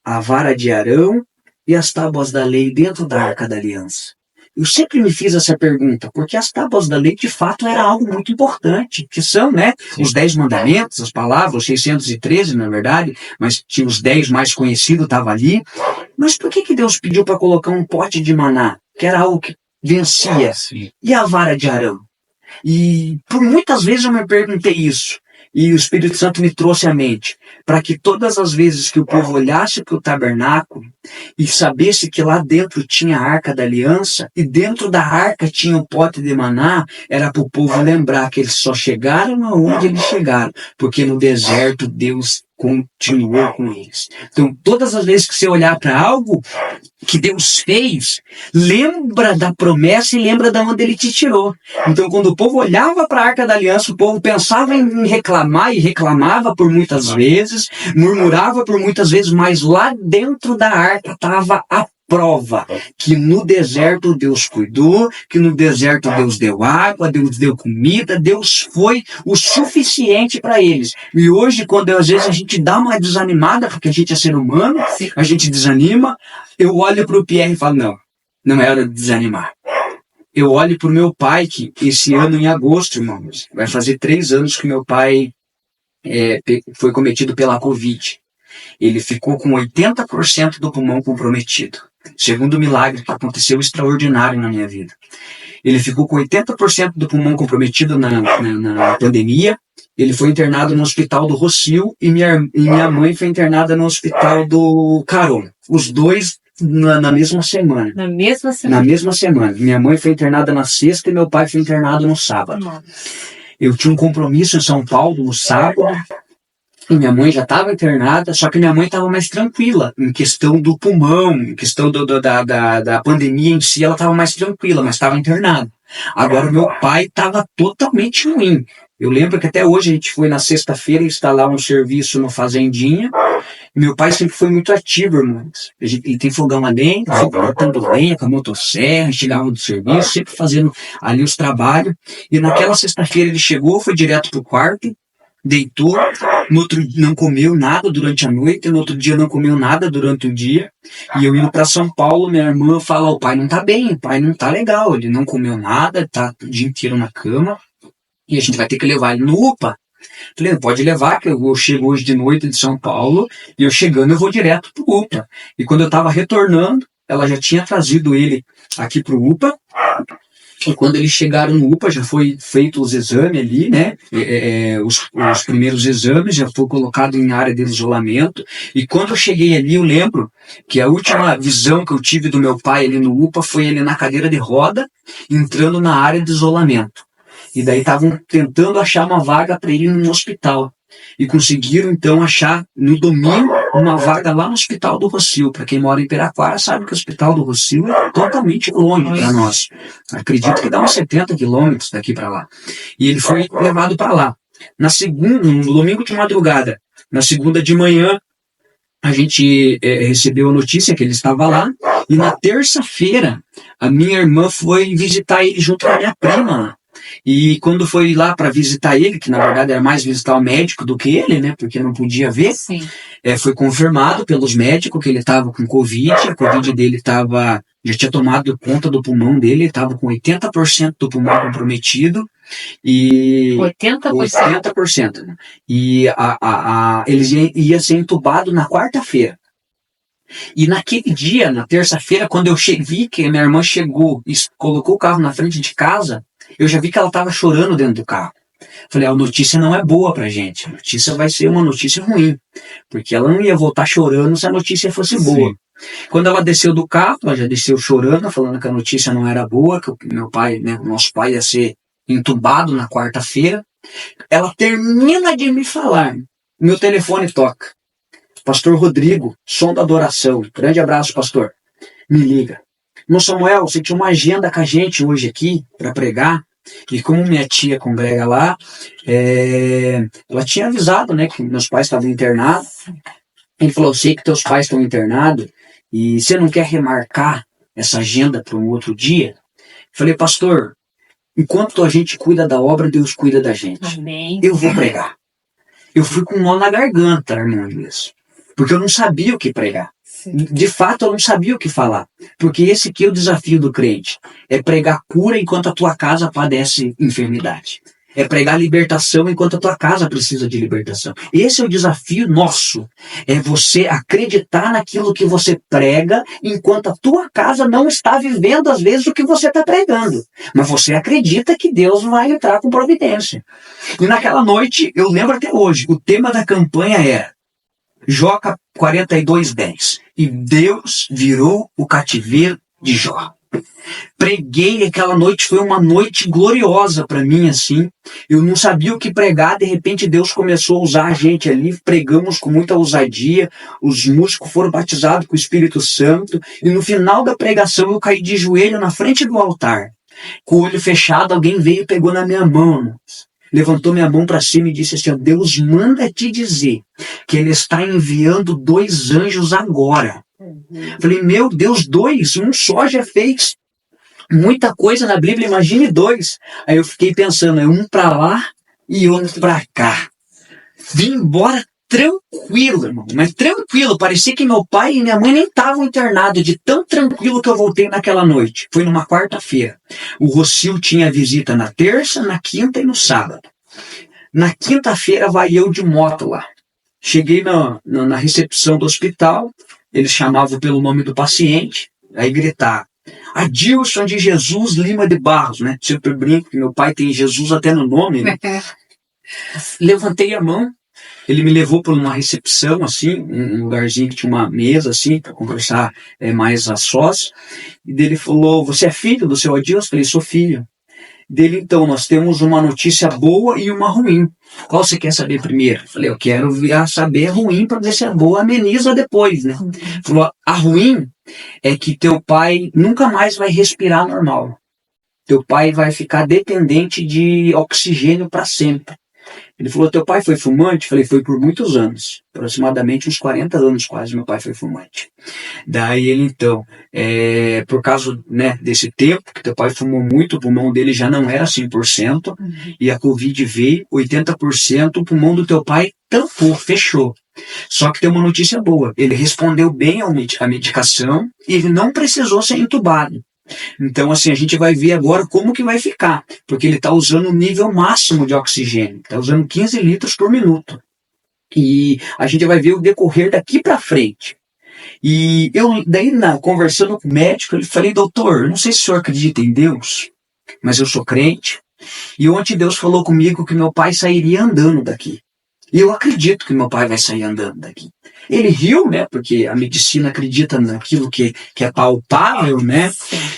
a vara de Arão e as tábuas da lei dentro da Arca da Aliança. Eu sempre me fiz essa pergunta, porque as tábuas da lei de fato era algo muito importante, que são, os 10 mandamentos, as palavras, os 613 na verdade, mas tinha os 10 mais conhecidos, estava ali. Mas por que Deus pediu para colocar um pote de maná, que era algo que vencia, e a vara de Arão? E por muitas vezes eu me perguntei isso. E o Espírito Santo me trouxe à mente, para que todas as vezes que o povo olhasse para o tabernáculo e sabesse que lá dentro tinha a Arca da Aliança, e dentro da arca tinha o pote de maná, era para o povo lembrar que eles só chegaram aonde eles chegaram, porque no deserto Deus continuou com eles. Então, todas as vezes que você olhar para algo que Deus fez, lembra da promessa e lembra de onde ele te tirou. Então, quando o povo olhava para a Arca da Aliança, o povo pensava em reclamar, e reclamava por muitas vezes, murmurava por muitas vezes, mas lá dentro da arca estava a prova que no deserto Deus cuidou, que no deserto Deus deu água, Deus deu comida, Deus foi o suficiente para eles. E hoje, quando às vezes a gente dá uma desanimada, porque a gente é ser humano, a gente desanima, eu olho para o Pierre e falo, não é hora de desanimar. Eu olho para o meu pai, que esse ano em agosto, irmãos, vai fazer 3 anos que meu pai foi cometido pela Covid. Ele ficou com 80% do pulmão comprometido. Segundo milagre que aconteceu extraordinário na minha vida. Ele ficou com 80% do pulmão comprometido na pandemia. Ele foi internado no hospital do Rocio e minha mãe foi internada no hospital do Carol. Os dois na mesma semana. Na mesma semana? Na mesma semana. Minha mãe foi internada na sexta e meu pai foi internado no sábado. Eu tinha um compromisso em São Paulo no sábado. E minha mãe já estava internada, só que minha mãe estava mais tranquila em questão do pulmão, em questão da pandemia em si, ela estava mais tranquila, mas estava internada. Agora meu pai estava totalmente ruim. Eu lembro que até hoje a gente foi na sexta-feira instalar um serviço no Fazendinha. Meu pai sempre foi muito ativo, irmãos. Ele tem fogão lá dentro, sempre cortando lenha com a motosserra, chegava do serviço, sempre fazendo ali os trabalhos. E naquela sexta-feira ele chegou, foi direto pro quarto, deitou, no outro dia não comeu nada durante a noite, no outro dia não comeu nada durante o dia, e eu indo para São Paulo, minha irmã fala, o pai não tá bem, o pai não tá legal, ele não comeu nada, tá o dia inteiro na cama, e a gente vai ter que levar ele no UPA. Falei, pode levar, que eu chego hoje de noite de São Paulo, e eu chegando eu vou direto pro UPA. E quando eu tava retornando, ela já tinha trazido ele aqui pro UPA, e quando eles chegaram no UPA, já foi feito os exames ali, né? Os primeiros exames, já foi colocado em área de isolamento. E quando eu cheguei ali, eu lembro que a última visão que eu tive do meu pai ali no UPA foi ele na cadeira de roda, entrando na área de isolamento. E daí estavam tentando achar uma vaga para ele no hospital. E conseguiram, então, achar no domingo uma vaga lá no Hospital do Rocio. Para quem mora em Piraquara sabe que o Hospital do Rocio é totalmente longe para nós. Acredito que dá uns 70 quilômetros daqui para lá. E ele foi levado para lá. No domingo de madrugada, na segunda de manhã, a gente recebeu a notícia que ele estava lá. E na terça-feira, a minha irmã foi visitar ele junto com a minha prima. E quando foi lá para visitar ele, que na verdade era mais visitar o médico do que ele, né, porque não podia ver, foi confirmado pelos médicos que ele estava com Covid, a Covid dele já tinha tomado conta do pulmão dele, ele estava com 80% do pulmão comprometido, e 80%, né? E ele ia ser entubado na quarta-feira. E naquele dia, na terça-feira, quando eu vi que a minha irmã chegou e colocou o carro na frente de casa, eu já vi que ela estava chorando dentro do carro. Falei, a notícia não é boa pra gente. A notícia vai ser uma notícia ruim. Porque ela não ia voltar chorando se a notícia fosse boa. Sim. Quando ela desceu do carro, ela já desceu chorando, falando que a notícia não era boa, que o meu pai, né, o nosso pai ia ser entubado na quarta-feira. Ela termina de me falar. Meu telefone toca. Pastor Rodrigo, som da adoração. Grande abraço, pastor. Me liga. Irmão Samuel, você tinha uma agenda com a gente hoje aqui para pregar, e como minha tia congrega lá, ela tinha avisado, né, que meus pais estavam internados. Ele falou, eu sei que teus pais estão internados, e você não quer remarcar essa agenda para um outro dia? Falei, pastor, enquanto a gente cuida da obra, Deus cuida da gente. Amém. Eu vou pregar. Eu fui com um nó na garganta, irmão Luiz, porque eu não sabia o que pregar. De fato, eu não sabia o que falar. Porque esse aqui é o desafio do crente. É pregar cura enquanto a tua casa padece enfermidade. É pregar libertação enquanto a tua casa precisa de libertação. Esse é o desafio nosso. É você acreditar naquilo que você prega enquanto a tua casa não está vivendo, às vezes, o que você está pregando. Mas você acredita que Deus vai entrar com providência. E naquela noite, eu lembro até hoje, o tema da campanha era Jó 42:10. E Deus virou o cativeiro de Jó. Preguei aquela noite, foi uma noite gloriosa para mim, assim. Eu não sabia o que pregar, de repente Deus começou a usar a gente ali, pregamos com muita ousadia, os músicos foram batizados com o Espírito Santo, e no final da pregação eu caí de joelho na frente do altar. Com o olho fechado, alguém veio e pegou na minha mão, levantou minha mão para cima e disse assim: Deus manda te dizer que Ele está enviando 2 anjos agora. Falei, meu Deus, 2? Um só já fez muita coisa na Bíblia, imagine 2. Aí eu fiquei pensando, um para lá e outro para cá. Vim embora tranquilo, irmão, mas tranquilo. Parecia que meu pai e minha mãe nem estavam internados, de tão tranquilo que eu voltei naquela noite. Foi numa quarta-feira. O Rocio tinha visita na terça, na quinta e no sábado. Na quinta-feira vai eu de moto lá. Cheguei na recepção do hospital, eles chamavam pelo nome do paciente, aí gritaram: Adilson de Jesus Lima de Barros, né? Sempre brinco que meu pai tem Jesus até no nome, né? Levantei a mão, ele me levou para uma recepção, assim, um lugarzinho que tinha uma mesa, assim, para conversar mais a sós. E dele falou: você é filho do seu Adilson? Eu falei: sou filho. Dele, então, nós temos uma notícia boa e uma ruim. Qual você quer saber primeiro? Eu falei: eu quero saber a ruim para ver se a boa ameniza depois, né? Falou: a ruim é que teu pai nunca mais vai respirar normal. Teu pai vai ficar dependente de oxigênio para sempre. Ele falou: teu pai foi fumante? Eu falei: foi por muitos anos. Aproximadamente uns 40 anos quase meu pai foi fumante. Daí ele, então, por causa, né, desse tempo, que teu pai fumou muito, o pulmão dele já não era 100%, e a Covid veio, 80%, o pulmão do teu pai tampou, fechou. Só que tem uma notícia boa, ele respondeu bem à medicação e ele não precisou ser entubado. Então, assim, a gente vai ver agora como que vai ficar, porque ele está usando o nível máximo de oxigênio, está usando 15 litros por minuto. E a gente vai ver o decorrer daqui para frente. E eu, daí, conversando com o médico, eu falei: doutor, não sei se o senhor acredita em Deus, mas eu sou crente, e ontem Deus falou comigo que meu pai sairia andando daqui. E eu acredito que meu pai vai sair andando daqui. Ele riu, né? Porque a medicina acredita naquilo que é palpável, né?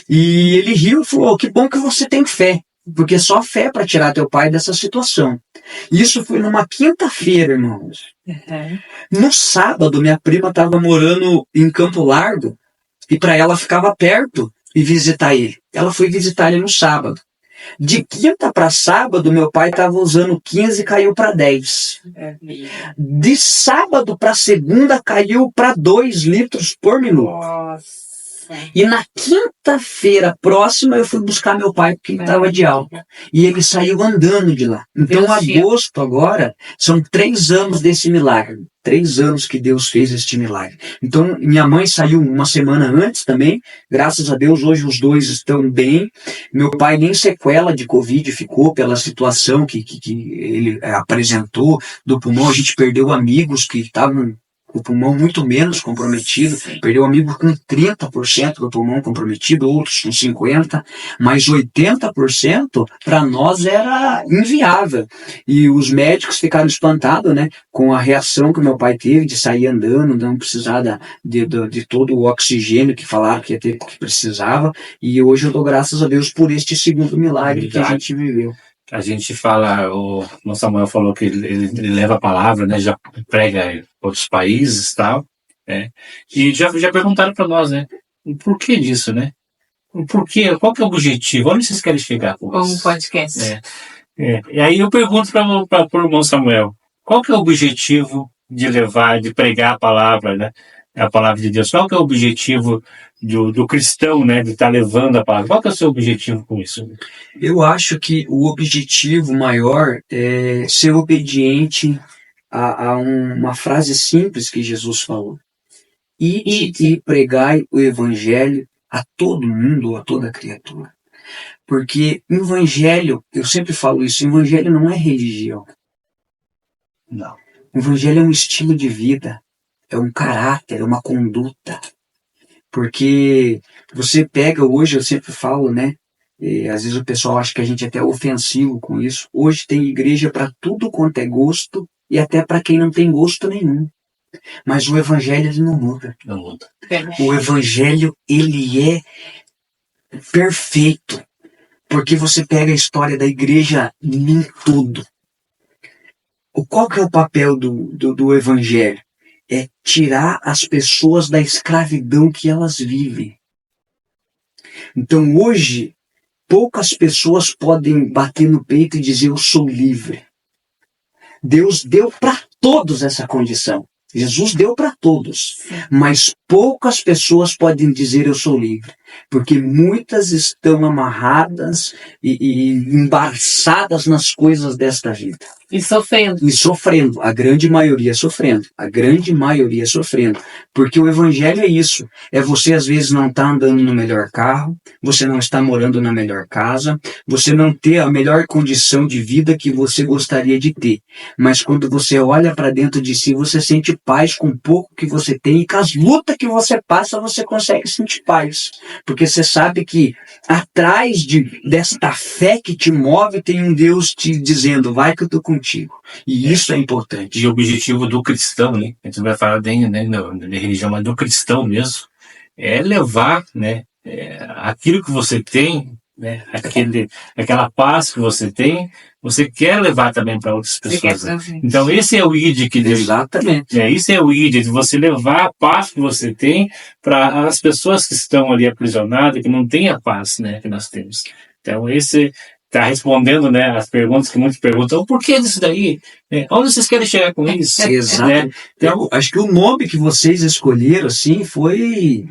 E ele riu e falou: que bom que você tem fé, porque só fé para tirar teu pai dessa situação. Isso foi numa quinta-feira, irmãos. No sábado, minha prima estava morando em Campo Largo e para ela ficava perto e visitar ele. Ela foi visitar ele no sábado. De quinta para sábado, meu pai estava usando 15 e caiu para 10. De sábado para segunda, caiu para 2 litros por minuto. Nossa. E na quinta-feira próxima, eu fui buscar meu pai, porque ele estava de alta. E ele saiu andando de lá. Então, agosto agora, são 3 anos desse milagre. 3 anos que Deus fez este milagre. Então, minha mãe saiu uma semana antes também. Graças a Deus, hoje os 2 estão bem. Meu pai nem sequela de Covid ficou pela situação que ele apresentou do pulmão. A gente perdeu amigos que estavam o pulmão muito menos comprometido, perdeu amigo com 30% do pulmão comprometido, outros com 50%, mas 80% para nós era inviável. E os médicos ficaram espantados, né, com a reação que meu pai teve de sair andando, não precisar de todo o oxigênio que falaram que ia ter, que precisava, e hoje eu dou graças a Deus por este segundo milagre que a gente viveu. A gente fala, o Samuel falou que ele leva a palavra, né, já prega em outros países e tal, né, e já perguntaram para nós, né, por que disso, né? Por quê? Qual que é o objetivo? Onde vocês querem chegar com isso? Um podcast. E aí eu pergunto para o irmão Samuel, qual que é o objetivo de levar, de pregar a palavra, né? A palavra de Deus. Qual que é o objetivo do cristão, né, de estar levando a palavra? Qual que é o seu objetivo com isso? Eu acho que o objetivo maior é ser obediente a uma frase simples que Jesus falou. E pregai o evangelho a todo mundo, a toda criatura. Porque evangelho, eu sempre falo isso, evangelho não é religião. Não. O evangelho é um estilo de vida, é um caráter, é uma conduta. Porque você pega hoje, eu sempre falo, né? E às vezes o pessoal acha que a gente é até ofensivo com isso. Hoje tem igreja para tudo quanto é gosto e até para quem não tem gosto nenhum. Mas o evangelho ele não muda. Não muda. O evangelho ele é perfeito. Porque você pega a história da igreja em tudo. Qual que é o papel do evangelho? É tirar as pessoas da escravidão que elas vivem. Então hoje, poucas pessoas podem bater no peito e dizer eu sou livre. Deus deu para todos essa condição. Jesus deu para todos. Mas poucas pessoas podem dizer eu sou livre. Porque muitas estão amarradas e embaraçadas nas coisas desta vida. E sofrendo. E sofrendo. A grande maioria sofrendo. A grande maioria sofrendo. Porque o evangelho é isso. É você às vezes não estar andando no melhor carro. Você não está morando na melhor casa. Você não ter a melhor condição de vida que você gostaria de ter. Mas quando você olha para dentro de si, você sente paz com o pouco que você tem. E com as lutas que você passa, você consegue sentir paz. Porque você sabe que atrás desta fé que te move, tem um Deus te dizendo, vai que eu estou contigo. E isso é importante. E o objetivo do cristão, né? A gente não vai falar nem de religião, mas do cristão mesmo, é levar, né, aquilo que você tem, né, aquela paz que você tem, você quer levar também para outras pessoas. Então esse é o ID que Deus... Exatamente. Isso é o ID, de você levar a paz que você tem para as pessoas que estão ali aprisionadas, que não têm a paz, né, que nós temos. Então esse está respondendo, né, as perguntas que muitos perguntam, por que disso daí? Onde vocês querem chegar com isso? Exato. Né? Então, acho que o nome que vocês escolheram, assim, foi...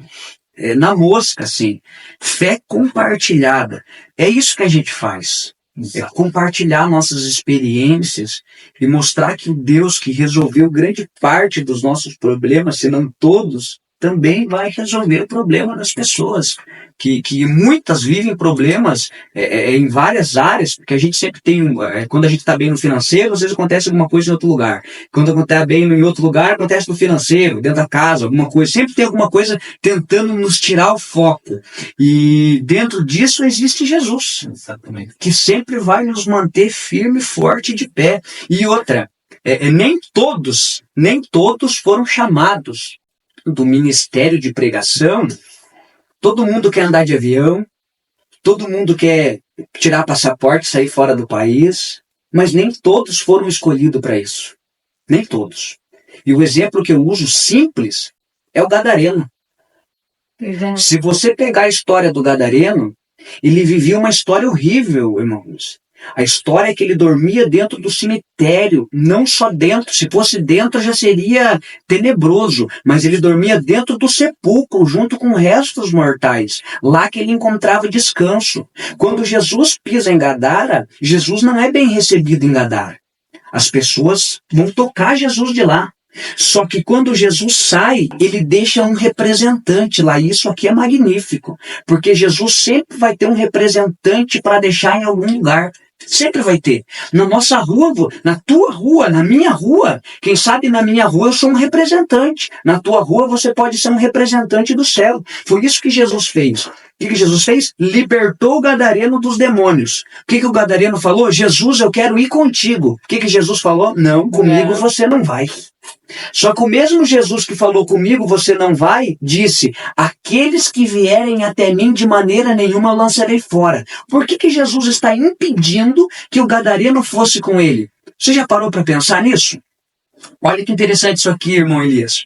na mosca, assim, fé compartilhada. É isso que a gente faz. É compartilhar nossas experiências e mostrar que o Deus que resolveu grande parte dos nossos problemas, se não todos, também vai resolver o problema das pessoas. Que muitas vivem problemas em várias áreas, porque a gente sempre tem, quando a gente está bem no financeiro, às vezes acontece alguma coisa em outro lugar. Quando está bem em outro lugar, acontece no financeiro, dentro da casa, alguma coisa. Sempre tem alguma coisa tentando nos tirar o foco. E dentro disso existe Jesus. Exatamente. Que sempre vai nos manter firme, forte e de pé. E outra, nem todos foram chamados do ministério de pregação. Todo mundo quer andar de avião, todo mundo quer tirar passaporte, sair fora do país, mas nem todos foram escolhidos para isso. Nem todos. E o exemplo que eu uso simples é o gadareno. Se você pegar a história do gadareno, ele vivia uma história horrível, irmãos. A história é que ele dormia dentro do cemitério, não só dentro, se fosse dentro já seria tenebroso, mas ele dormia dentro do sepulcro, junto com restos mortais, lá que ele encontrava descanso. Quando Jesus pisa em Gadara, Jesus não é bem recebido em Gadara. As pessoas vão tocar Jesus de lá. Só que quando Jesus sai, ele deixa um representante lá. Isso aqui é magnífico, porque Jesus sempre vai ter um representante para deixar em algum lugar. Sempre vai ter. Na nossa rua, na tua rua, na minha rua. Quem sabe na minha rua eu sou um representante. Na tua rua você pode ser um representante do céu. Foi isso que Jesus fez. O que Jesus fez? Libertou o gadareno dos demônios. O que o gadareno falou? Jesus, eu quero ir contigo. O que Jesus falou? Não, comigo você não vai. Só que o mesmo Jesus que falou comigo, você não vai, disse, aqueles que vierem até mim de maneira nenhuma eu lançarei fora. Por que Jesus está impedindo que o gadareno fosse com ele? Você já parou para pensar nisso? Olha que interessante isso aqui, irmão Elias.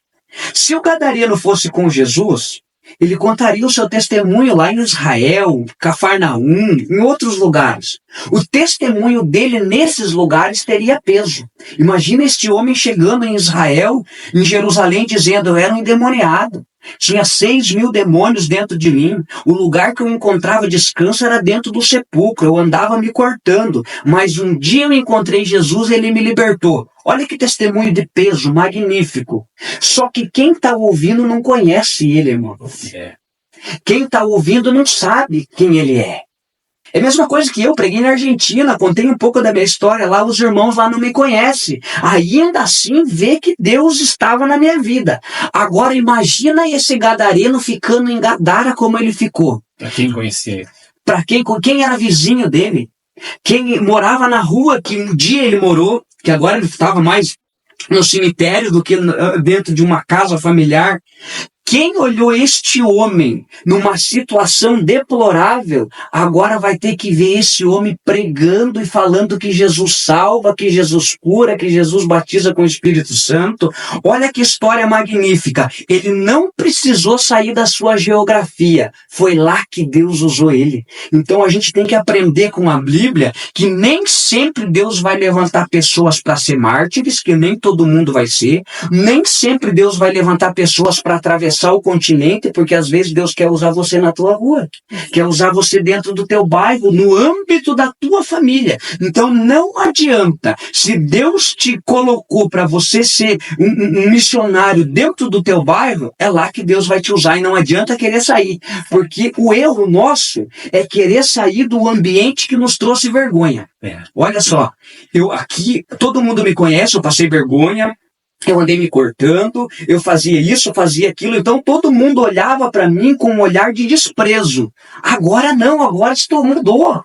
Se o gadareno fosse com Jesus, ele contaria o seu testemunho lá em Israel, Cafarnaum, em outros lugares. O testemunho dele nesses lugares teria peso. Imagina este homem chegando em Israel, em Jerusalém, dizendo, eu era um endemoniado. Tinha 6.000 demônios dentro de mim. O lugar que eu encontrava descanso era dentro do sepulcro. Eu andava me cortando. Mas um dia eu encontrei Jesus e ele me libertou. Olha que testemunho de peso, magnífico. Só que quem está ouvindo não conhece ele, irmão. Quem está ouvindo não sabe quem ele é. É a mesma coisa que eu preguei na Argentina, contei um pouco da minha história lá, os irmãos lá não me conhecem. Ainda assim, vê que Deus estava na minha vida. Agora imagina esse gadareno ficando em Gadara como ele ficou. Para quem conhecia ele. Para quem era vizinho dele. Quem morava na rua que um dia ele morou, que agora ele estava mais no cemitério do que dentro de uma casa familiar. Quem olhou este homem numa situação deplorável, agora vai ter que ver esse homem pregando e falando que Jesus salva, que Jesus cura, que Jesus batiza com o Espírito Santo. Olha que história magnífica. Ele não precisou sair da sua geografia. Foi lá que Deus usou ele. Então a gente tem que aprender com a Bíblia que nem sempre Deus vai levantar pessoas para ser mártires, que nem todo mundo vai ser. Nem sempre Deus vai levantar pessoas para atravessar o continente, porque às vezes Deus quer usar você na tua rua, quer usar você dentro do teu bairro, no âmbito da tua família. Então não adianta, se Deus te colocou para você ser um missionário dentro do teu bairro, é lá que Deus vai te usar e não adianta querer sair, porque o erro nosso é querer sair do ambiente que nos trouxe vergonha. Olha só, eu aqui, todo mundo me conhece, eu passei vergonha, eu andei me cortando, eu fazia isso, fazia aquilo, então todo mundo olhava para mim com um olhar de desprezo. Agora não, agora isso mudou.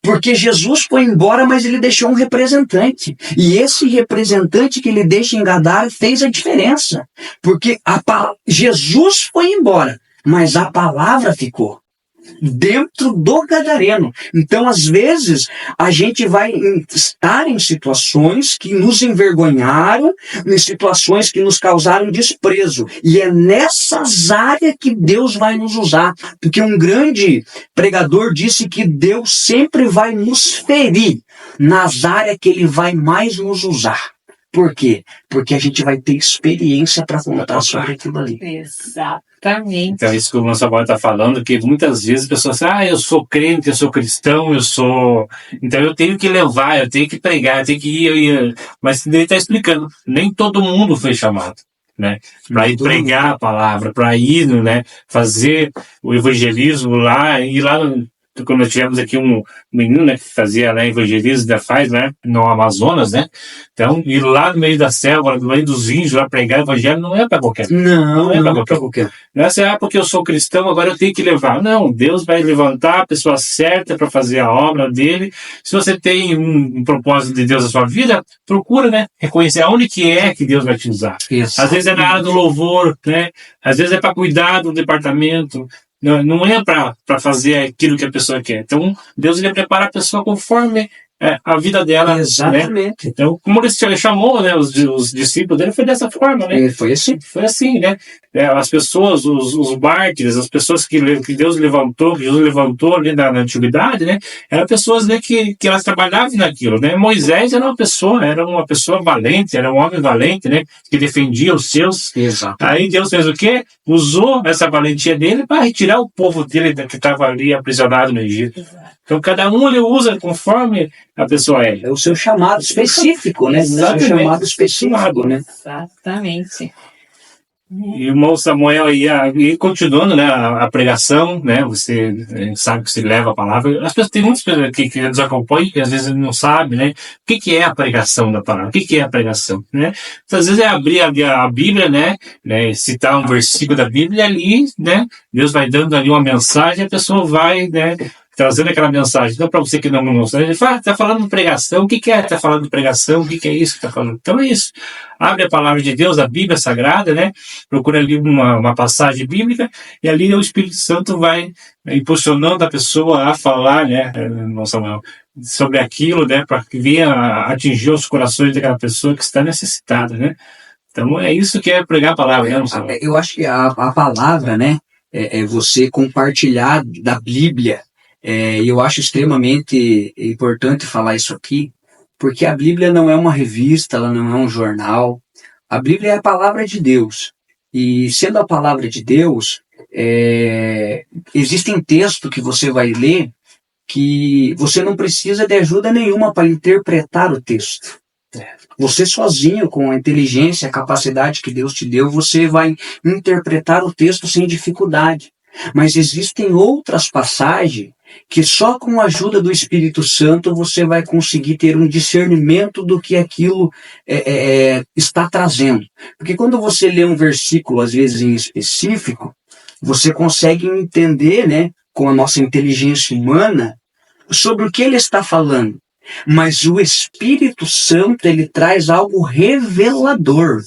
Porque Jesus foi embora, mas ele deixou um representante. E esse representante que ele deixa em Gadara fez a diferença. Porque Jesus foi embora, mas a palavra ficou dentro do gadareno. Então, às vezes, a gente vai estar em situações que nos envergonharam, em situações que nos causaram desprezo. E é nessas áreas que Deus vai nos usar. Porque um grande pregador disse que Deus sempre vai nos ferir nas áreas que Ele vai mais nos usar. Por quê? Porque a gente vai ter experiência para contar sobre aquilo ali. Exatamente. Então, isso que o Samuel está falando, que muitas vezes as pessoas dizem, eu sou crente, eu sou cristão, então eu tenho que levar, eu tenho que pregar, eu tenho que ir. Mas ele está explicando, nem todo mundo foi chamado, né? Para ir pregar a palavra, para ir, né? Fazer o evangelismo lá, ir lá quando nós tivemos aqui um menino, né, que fazia, né, evangelismo, faz, né, no Amazonas, né, então ir lá no meio da selva, no meio dos índios, lá pregar o evangelho não é para qualquer um. Não é para qualquer um. Não é assim, porque eu sou cristão, agora eu tenho que levar. Não, Deus vai levantar a pessoa certa para fazer a obra dele. Se você tem um propósito de Deus na sua vida, procura, né, reconhecer aonde que é que Deus vai te usar. Isso. Às vezes é na área do louvor, né, às vezes é para cuidar do departamento. Não é para fazer aquilo que a pessoa quer. Então, Deus ele prepara a pessoa conforme a vida dela. Exatamente. Né? Então, como ele chamou, né, os discípulos dele, foi dessa forma, né? Foi assim. Foi assim, né? As pessoas, os mártires, as pessoas que Deus levantou, que Jesus levantou ali na antiguidade, né? Eram pessoas, né, que elas trabalhavam naquilo, né? Moisés era uma pessoa valente, era um homem valente, né? Que defendia os seus. Exato. Aí Deus fez o quê? Usou essa valentia dele para retirar o povo dele que estava ali aprisionado no Egito. Exato. Então, cada um ele usa conforme a pessoa é. É o seu chamado específico, né? Exatamente. O seu chamado específico, né? Exatamente. E o irmão Samuel ia continuando, né, a pregação, né, você sabe que você leva a palavra. As pessoas, tem muitas pessoas que nos acompanham e às vezes não sabem, né, o que é a pregação da palavra, o que é a pregação, né. Então, às vezes é abrir a Bíblia, né, citar um versículo da Bíblia e ali, né, Deus vai dando ali uma mensagem e a pessoa vai, né, trazendo aquela mensagem. Então, para você que não sabe, ele fala, está falando de pregação, o que é? Está falando de pregação, o que é isso que está falando? Então é isso. Abre a palavra de Deus, a Bíblia Sagrada, né? Procura ali uma passagem bíblica e ali o Espírito Santo vai impulsionando a pessoa a falar, né, Samuel, sobre aquilo, né, para que venha atingir os corações daquela pessoa que está necessitada, né? Então é isso que é pregar a palavra, né, Samuel? Eu acho que a palavra, né, é você compartilhar da Bíblia. Eu acho extremamente importante falar isso aqui, porque a Bíblia não é uma revista, ela não é um jornal. A Bíblia é a palavra de Deus. E sendo a palavra de Deus, existem textos que você vai ler que você não precisa de ajuda nenhuma para interpretar o texto. Você sozinho, com a inteligência, a capacidade que Deus te deu, você vai interpretar o texto sem dificuldade. Mas existem outras passagens que só com a ajuda do Espírito Santo você vai conseguir ter um discernimento do que aquilo está trazendo. Porque quando você lê um versículo, às vezes em específico, você consegue entender, né, com a nossa inteligência humana, sobre o que ele está falando. Mas o Espírito Santo, ele traz algo revelador,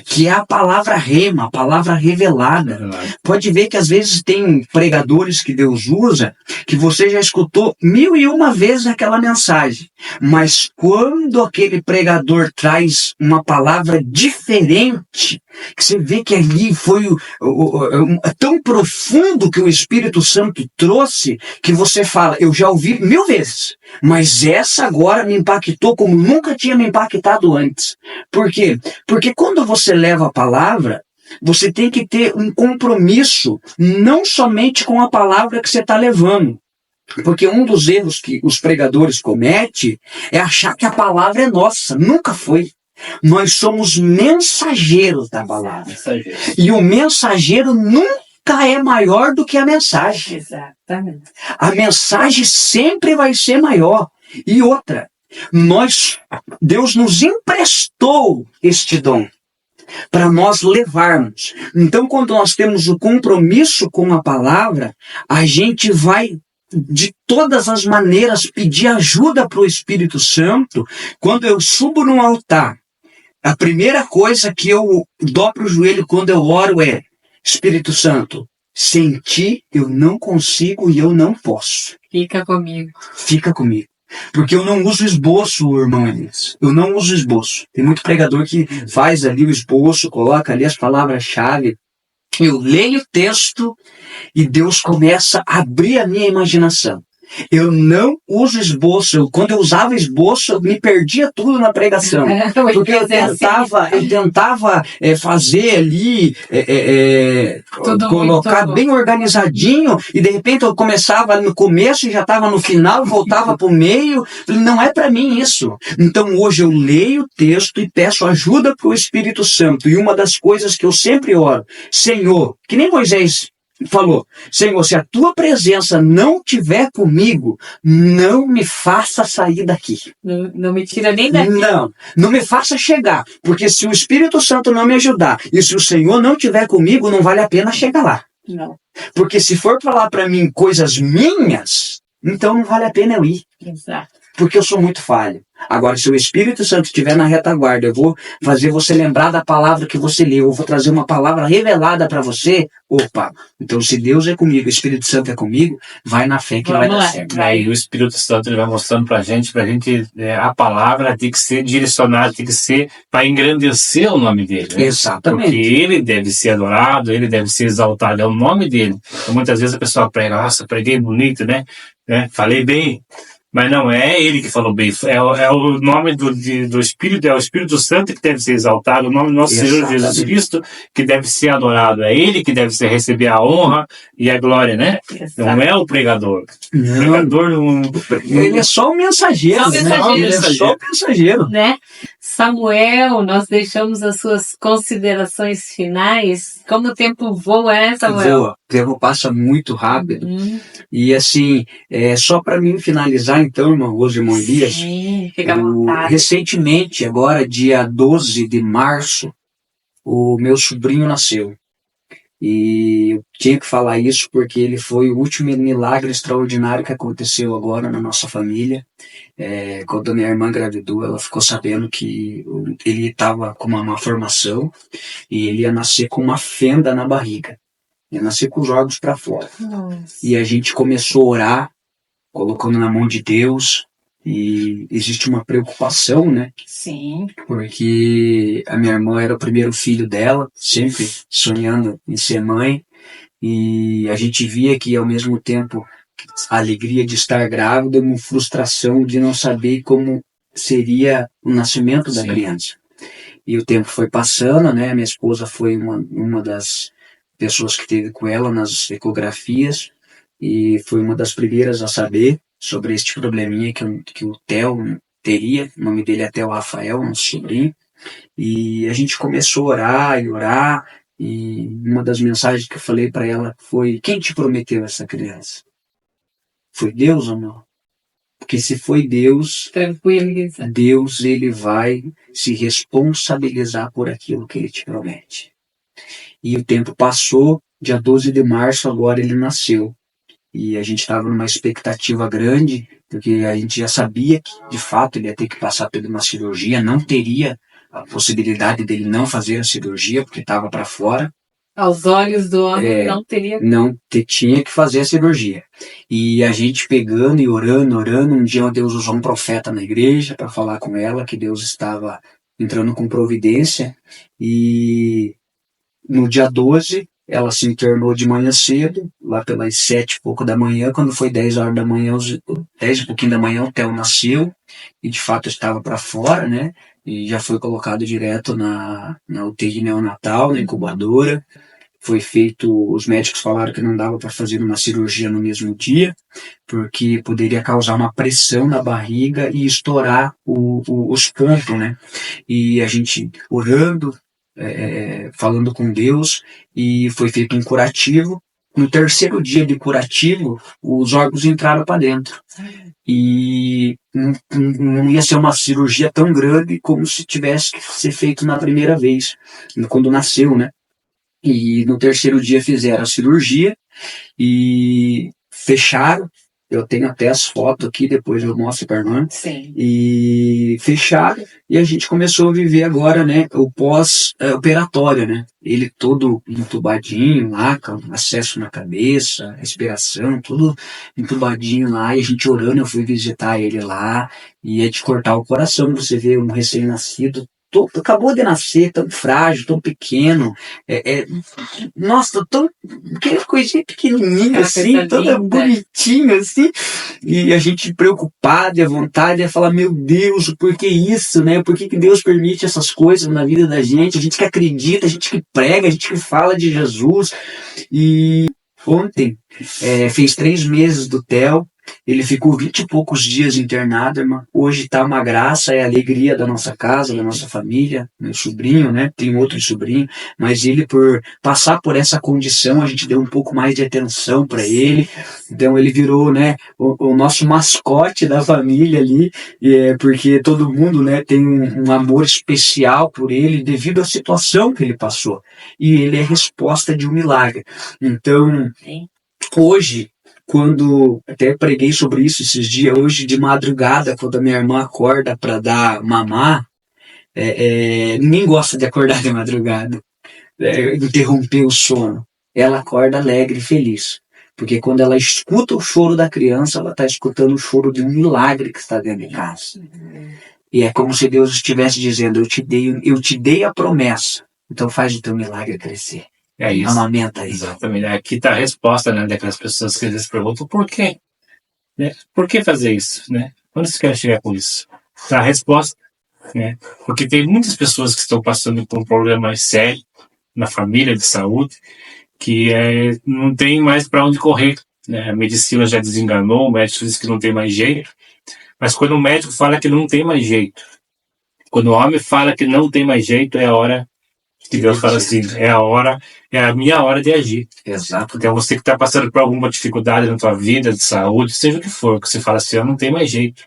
que é a palavra rema, a palavra revelada. Pode ver que às vezes tem pregadores que Deus usa, que você já escutou 1001 vezes aquela mensagem. Mas quando aquele pregador traz uma palavra diferente, que você vê que ali foi tão profundo que o Espírito Santo trouxe, que você fala, eu já ouvi 1000 vezes, mas essa agora me impactou como nunca tinha me impactado antes. Por quê? Porque quando você leva a palavra, você tem que ter um compromisso, não somente com a palavra que você está levando. Porque um dos erros que os pregadores cometem é achar que a palavra é nossa. Nunca foi. Nós somos mensageiros da palavra. E o mensageiro nunca é maior do que a mensagem. Exatamente. A mensagem sempre vai ser maior. E outra, Deus nos emprestou este dom para nós levarmos. Então, quando nós temos o compromisso com a palavra, a gente vai de todas as maneiras pedir ajuda para o Espírito Santo. Quando eu subo no altar, a primeira coisa que eu dobro o joelho quando eu oro é: Espírito Santo, sem ti eu não consigo e eu não posso. Fica comigo. Fica comigo. Porque eu não uso esboço, irmão Elias. Eu não uso esboço. Tem muito pregador que faz ali o esboço, coloca ali as palavras-chave. Eu leio o texto e Deus começa a abrir a minha imaginação. Eu não uso esboço. Quando eu usava esboço, eu me perdia tudo na pregação. Porque eu tentava fazer ali, colocar bem organizadinho, e de repente eu começava no começo e já estava no final, voltava para o meio. Não é para mim isso. Então hoje eu leio o texto e peço ajuda para o Espírito Santo. E uma das coisas que eu sempre oro: Senhor, que nem Moisés falou, Senhor, se a tua presença não estiver comigo, não me faça sair daqui. Não me tira nem daqui. Não me faça chegar. Porque se o Espírito Santo não me ajudar e se o Senhor não estiver comigo, não vale a pena chegar lá. Não. Porque se for falar para mim coisas minhas, então não vale a pena eu ir. Exato. Porque eu sou muito falho. Agora, se o Espírito Santo estiver na retaguarda, eu vou fazer você lembrar da palavra que você leu, eu vou trazer uma palavra revelada para você. Opa, então se Deus é comigo, o Espírito Santo é comigo, vai na fé que vai dar certo. Aí o Espírito Santo ele vai mostrando pra gente a palavra tem que ser direcionada, tem que ser para engrandecer o nome dele. Né? Exatamente. Porque ele deve ser adorado, ele deve ser exaltado, é o nome dele. Então, muitas vezes a pessoa prega, nossa, preguei bonito, né? Falei bem. Mas não é ele que falou bem, é o nome do Espírito, é o Espírito Santo que deve ser exaltado, o nome do nosso Senhor Jesus Cristo que deve ser adorado, é ele que deve receber a honra e a glória, né? Exato. Não é o pregador. Não. O pregador não... Ele é só um mensageiro. Só um mensageiro. Ele é só um mensageiro. Né? Samuel, nós deixamos as suas considerações finais. Como o tempo voa, né, Samuel? Voa. O tempo passa muito rápido. E assim, só para mim finalizar então, irmão Elias, Sim, fica à vontade. Recentemente, agora dia 12 de março, o meu sobrinho nasceu. E eu tinha que falar isso porque ele foi o último milagre extraordinário que aconteceu agora na nossa família. Quando a minha irmã engravidou, ela ficou sabendo que ele estava com uma malformação e ele ia nascer com uma fenda na barriga. Ia nascer com os órgãos para fora. Nossa. E a gente começou a orar, colocando na mão de Deus. E existe uma preocupação, né? Sim. Porque a minha irmã era o primeiro filho dela, sempre sonhando em ser mãe. E a gente via que, ao mesmo tempo, a alegria de estar grávida, uma frustração de não saber como seria o nascimento da criança. E o tempo foi passando, né? Minha esposa foi uma das pessoas que esteve com ela nas ecografias e foi uma das primeiras a saber sobre este probleminha que o Theo teria. O nome dele é Theo Rafael, nosso sobrinho. E a gente começou a orar, e uma das mensagens que eu falei para ela foi: quem te prometeu essa criança? Foi Deus ou não? Porque se foi Deus, Tranquiliza. Deus ele vai se responsabilizar por aquilo que ele te promete. E o tempo passou, dia 12 de março agora ele nasceu. E a gente estava numa expectativa grande, porque a gente já sabia que, de fato, ele ia ter que passar por uma cirurgia, não teria a possibilidade dele não fazer a cirurgia, porque estava para fora. Aos olhos do homem não teria. Tinha que fazer a cirurgia. E a gente pegando e orando, um dia Deus usou um profeta na igreja para falar com ela que Deus estava entrando com providência. E no dia 12, ela se internou de manhã cedo, lá pelas 7 e pouco da manhã. Quando foi 10 horas da manhã, 10 e pouquinho da manhã, o Theo nasceu. E de fato estava para fora, né? E já foi colocado direto na UTI neonatal, na incubadora. Foi feito, os médicos falaram que não dava para fazer uma cirurgia no mesmo dia, porque poderia causar uma pressão na barriga e estourar os pontos, né? E a gente orando, falando com Deus, e foi feito um curativo. No terceiro dia de curativo, os órgãos entraram para dentro. E não ia ser uma cirurgia tão grande como se tivesse que ser feito na primeira vez, quando nasceu, né? E no terceiro dia fizeram a cirurgia e fecharam. Eu tenho até as fotos aqui, depois eu mostro para a irmã. Sim. E fecharam, e a gente começou a viver agora, né, o pós-operatório, né? Ele todo entubadinho lá, com acesso na cabeça, respiração, tudo entubadinho lá, e a gente orando. Eu fui visitar ele lá, e é de cortar o coração. Você vê um recém-nascido, acabou de nascer, tão frágil, tão pequeno, nossa, aquela coisinha pequenininha assim, toda bonitinha assim, e a gente preocupado, e a vontade é falar, meu Deus, por que isso, né? Por que Deus permite essas coisas na vida da gente? A gente que acredita, a gente que prega, a gente que fala de Jesus. E ontem fez 3 meses do Theo. Ele ficou 20 e poucos dias internado, irmã. Hoje está uma graça, é a alegria da nossa casa, da nossa família. Meu sobrinho, né? Tem outro sobrinho, mas ele, por passar por essa condição, a gente deu um pouco mais de atenção para ele. Então ele virou, né, o nosso mascote da família ali, porque todo mundo, né, tem um amor especial por ele devido à situação que ele passou. E ele é resposta de um milagre. Então, hoje, quando até preguei sobre isso esses dias, hoje de madrugada, quando a minha irmã acorda para dar mamar, ninguém gosta de acordar de madrugada, interromper o sono. Ela acorda alegre e feliz, porque quando ela escuta o choro da criança, ela está escutando o choro de um milagre que está dentro de casa. E é como se Deus estivesse dizendo, eu te dei a promessa, então faz o teu milagre crescer. É isso. Amamenta isso. Exatamente. Aqui está a resposta, né, daquelas pessoas que eles perguntam por quê? Né? Por que fazer isso? Né? Onde você quer chegar com isso? Tá a resposta. Né? Porque tem muitas pessoas que estão passando por um problema mais sério na família, de saúde, que não tem mais para onde correr. Né? A medicina já desenganou, o médico diz que não tem mais jeito. Mas quando o médico fala que não tem mais jeito, quando o homem fala que não tem mais jeito, é a hora que Deus fala assim, é a minha hora de agir. Exato. Então você que está passando por alguma dificuldade na tua vida, de saúde, seja o que for, que você fala assim, não tem mais jeito.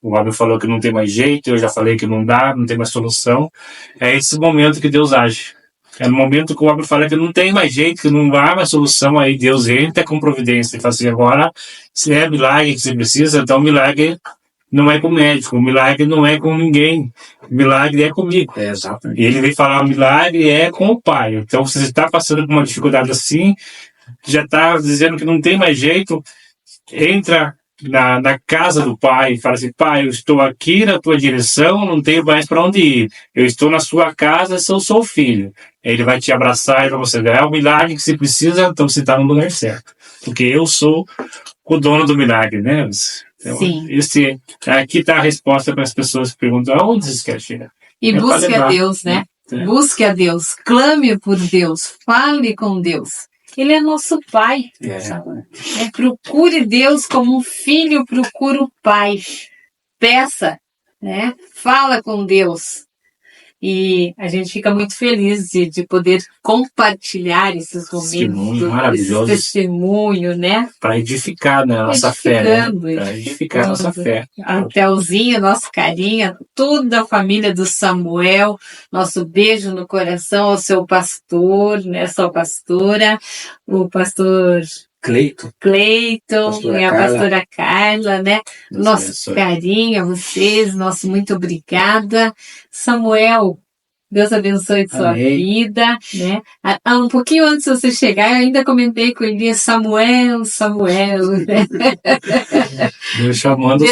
O homem falou que não tem mais jeito, eu já falei que não dá, não tem mais solução. É esse momento que Deus age. É no momento que o homem fala que não tem mais jeito, que não há mais solução, aí Deus entra com providência e fala assim, agora, se é milagre que você precisa, então o milagre não é com o médico, o milagre não é com ninguém, o milagre é comigo. Exatamente. E ele vem falar, o milagre é com o Pai. Então, se você está passando por uma dificuldade assim, já está dizendo que não tem mais jeito, entra na casa do Pai e fala assim, Pai, eu estou aqui na tua direção, não tenho mais para onde ir. Eu estou na sua casa, eu sou filho. Ele vai te abraçar e vai você ver, é o milagre que você precisa, então você está no lugar certo. Porque eu sou o dono do milagre, né? Então, sim. Aqui está a resposta para as pessoas que perguntam aonde vocês querem chegar. E busque a Deus, né? Busque a Deus, clame por Deus, fale com Deus. Ele é nosso Pai. Procure Deus como um filho procura o Pai. Peça, né? Fala com Deus. E a gente fica muito feliz de poder compartilhar esses momentos, esse testemunho, né? Para edificar, né, a nossa fé, né? Para edificar a nossa fé. A Thelzinha, nosso carinho, toda a família do Samuel, nosso beijo no coração ao seu pastor, né, sua pastora, o pastor Cleiton e a pastora Carla, né? Nosso carinho a vocês, nosso muito obrigada. Samuel, Deus abençoe sua vida, né? Um pouquinho antes de você chegar, eu ainda comentei com ele, Samuel, né? Deus chamando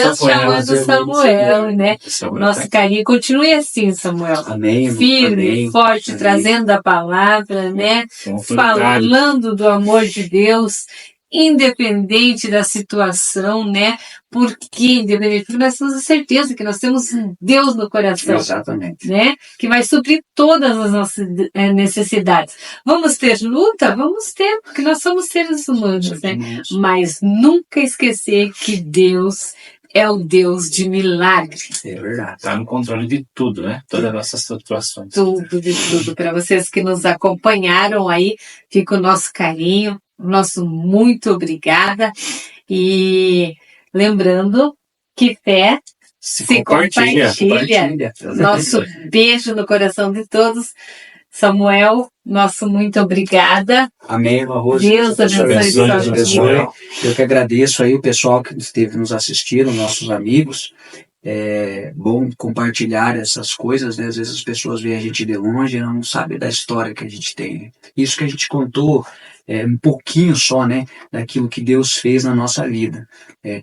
Samuel, né? Nosso carinho, continue assim, Samuel. Amém. Firme, amém, forte, amém. Trazendo a palavra, né? Falando do amor de Deus, independente da situação, né? Porque nós temos a certeza que nós temos Deus no coração. Exatamente. Né? Que vai suprir todas as nossas necessidades. Vamos ter luta? Vamos ter, porque nós somos seres humanos, né? Mas nunca esquecer que Deus é o Deus de milagres. É verdade. Está no controle de tudo, né? Todas as nossas situações. Tudo, de tudo. Para vocês que nos acompanharam aí, fica o nosso carinho, o nosso muito obrigada. E lembrando que fé se compartilha. Nosso beijo no coração de todos. Samuel, nosso muito obrigada. Amém, irmã Rose. Deus abençoe sua vida. Eu que agradeço aí o pessoal que esteve nos assistindo, nossos amigos. É bom compartilhar essas coisas, né? Às vezes as pessoas veem a gente de longe e não sabem da história que a gente tem. Isso que a gente contou um pouquinho só, né? Daquilo que Deus fez na nossa vida.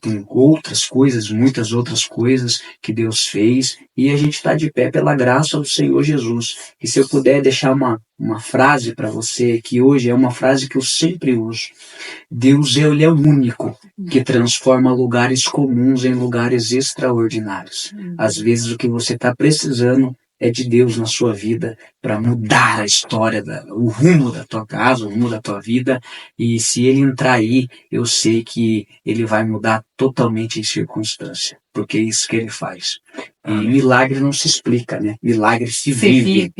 Tem outras coisas, muitas outras coisas que Deus fez e a gente está de pé pela graça do Senhor Jesus. E se eu puder deixar uma frase para você, que hoje é uma frase que eu sempre uso. Deus, ele é o único que transforma lugares comuns em lugares extraordinários. Às vezes o que você está precisando é de Deus na sua vida para mudar a história, o rumo da tua casa, o rumo da tua vida. E se ele entrar aí, eu sei que ele vai mudar totalmente a circunstância, porque é isso que ele faz. E milagre não se explica, né? Milagre se vive.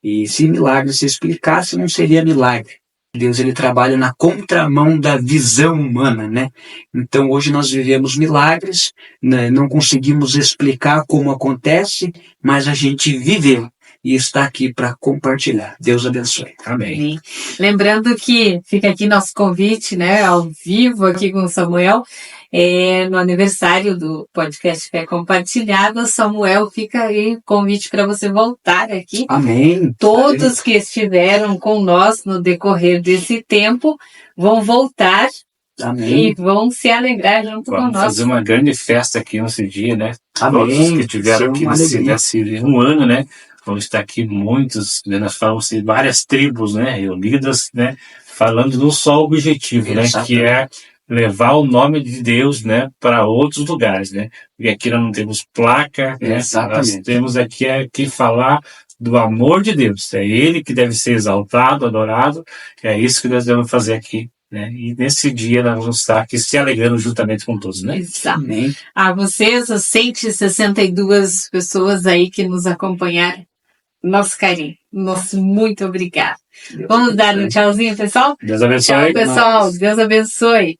E se milagre se explicasse, não seria milagre. Deus, ele trabalha na contramão da visão humana, né? Então hoje nós vivemos milagres, né? Não conseguimos explicar como acontece, mas a gente viveu e está aqui para compartilhar. Deus abençoe. Amém. Lembrando que fica aqui nosso convite, né? Ao vivo aqui com o Samuel, no aniversário do podcast Fé Compartilhada. Samuel, fica aí convite para você voltar aqui. Amém. Todos que estiveram com nós no decorrer desse tempo vão voltar. Amém. E vão se alegrar junto conosco. Vamos fazer uma grande festa aqui nesse dia, né? Amém. Todos que estiveram aqui nesse um ano, né? Vão estar aqui muitos, né? Nós falamos de várias tribos, né? Reunidas, né? Falando de um só objetivo, né? Que é levar o nome de Deus, né? Para outros lugares, né? Porque aqui nós não temos placa, né? Nós temos aqui falar do amor de Deus. É Ele que deve ser exaltado, adorado. É isso que nós devemos fazer aqui. Né? E nesse dia nós vamos estar aqui se alegrando juntamente com todos, né? Exatamente. A vocês, as 162 pessoas aí que nos acompanharam, nosso carinho, nosso muito obrigado. Vamos dar um tchauzinho, pessoal? Deus abençoe. Tchau, pessoal. Deus abençoe.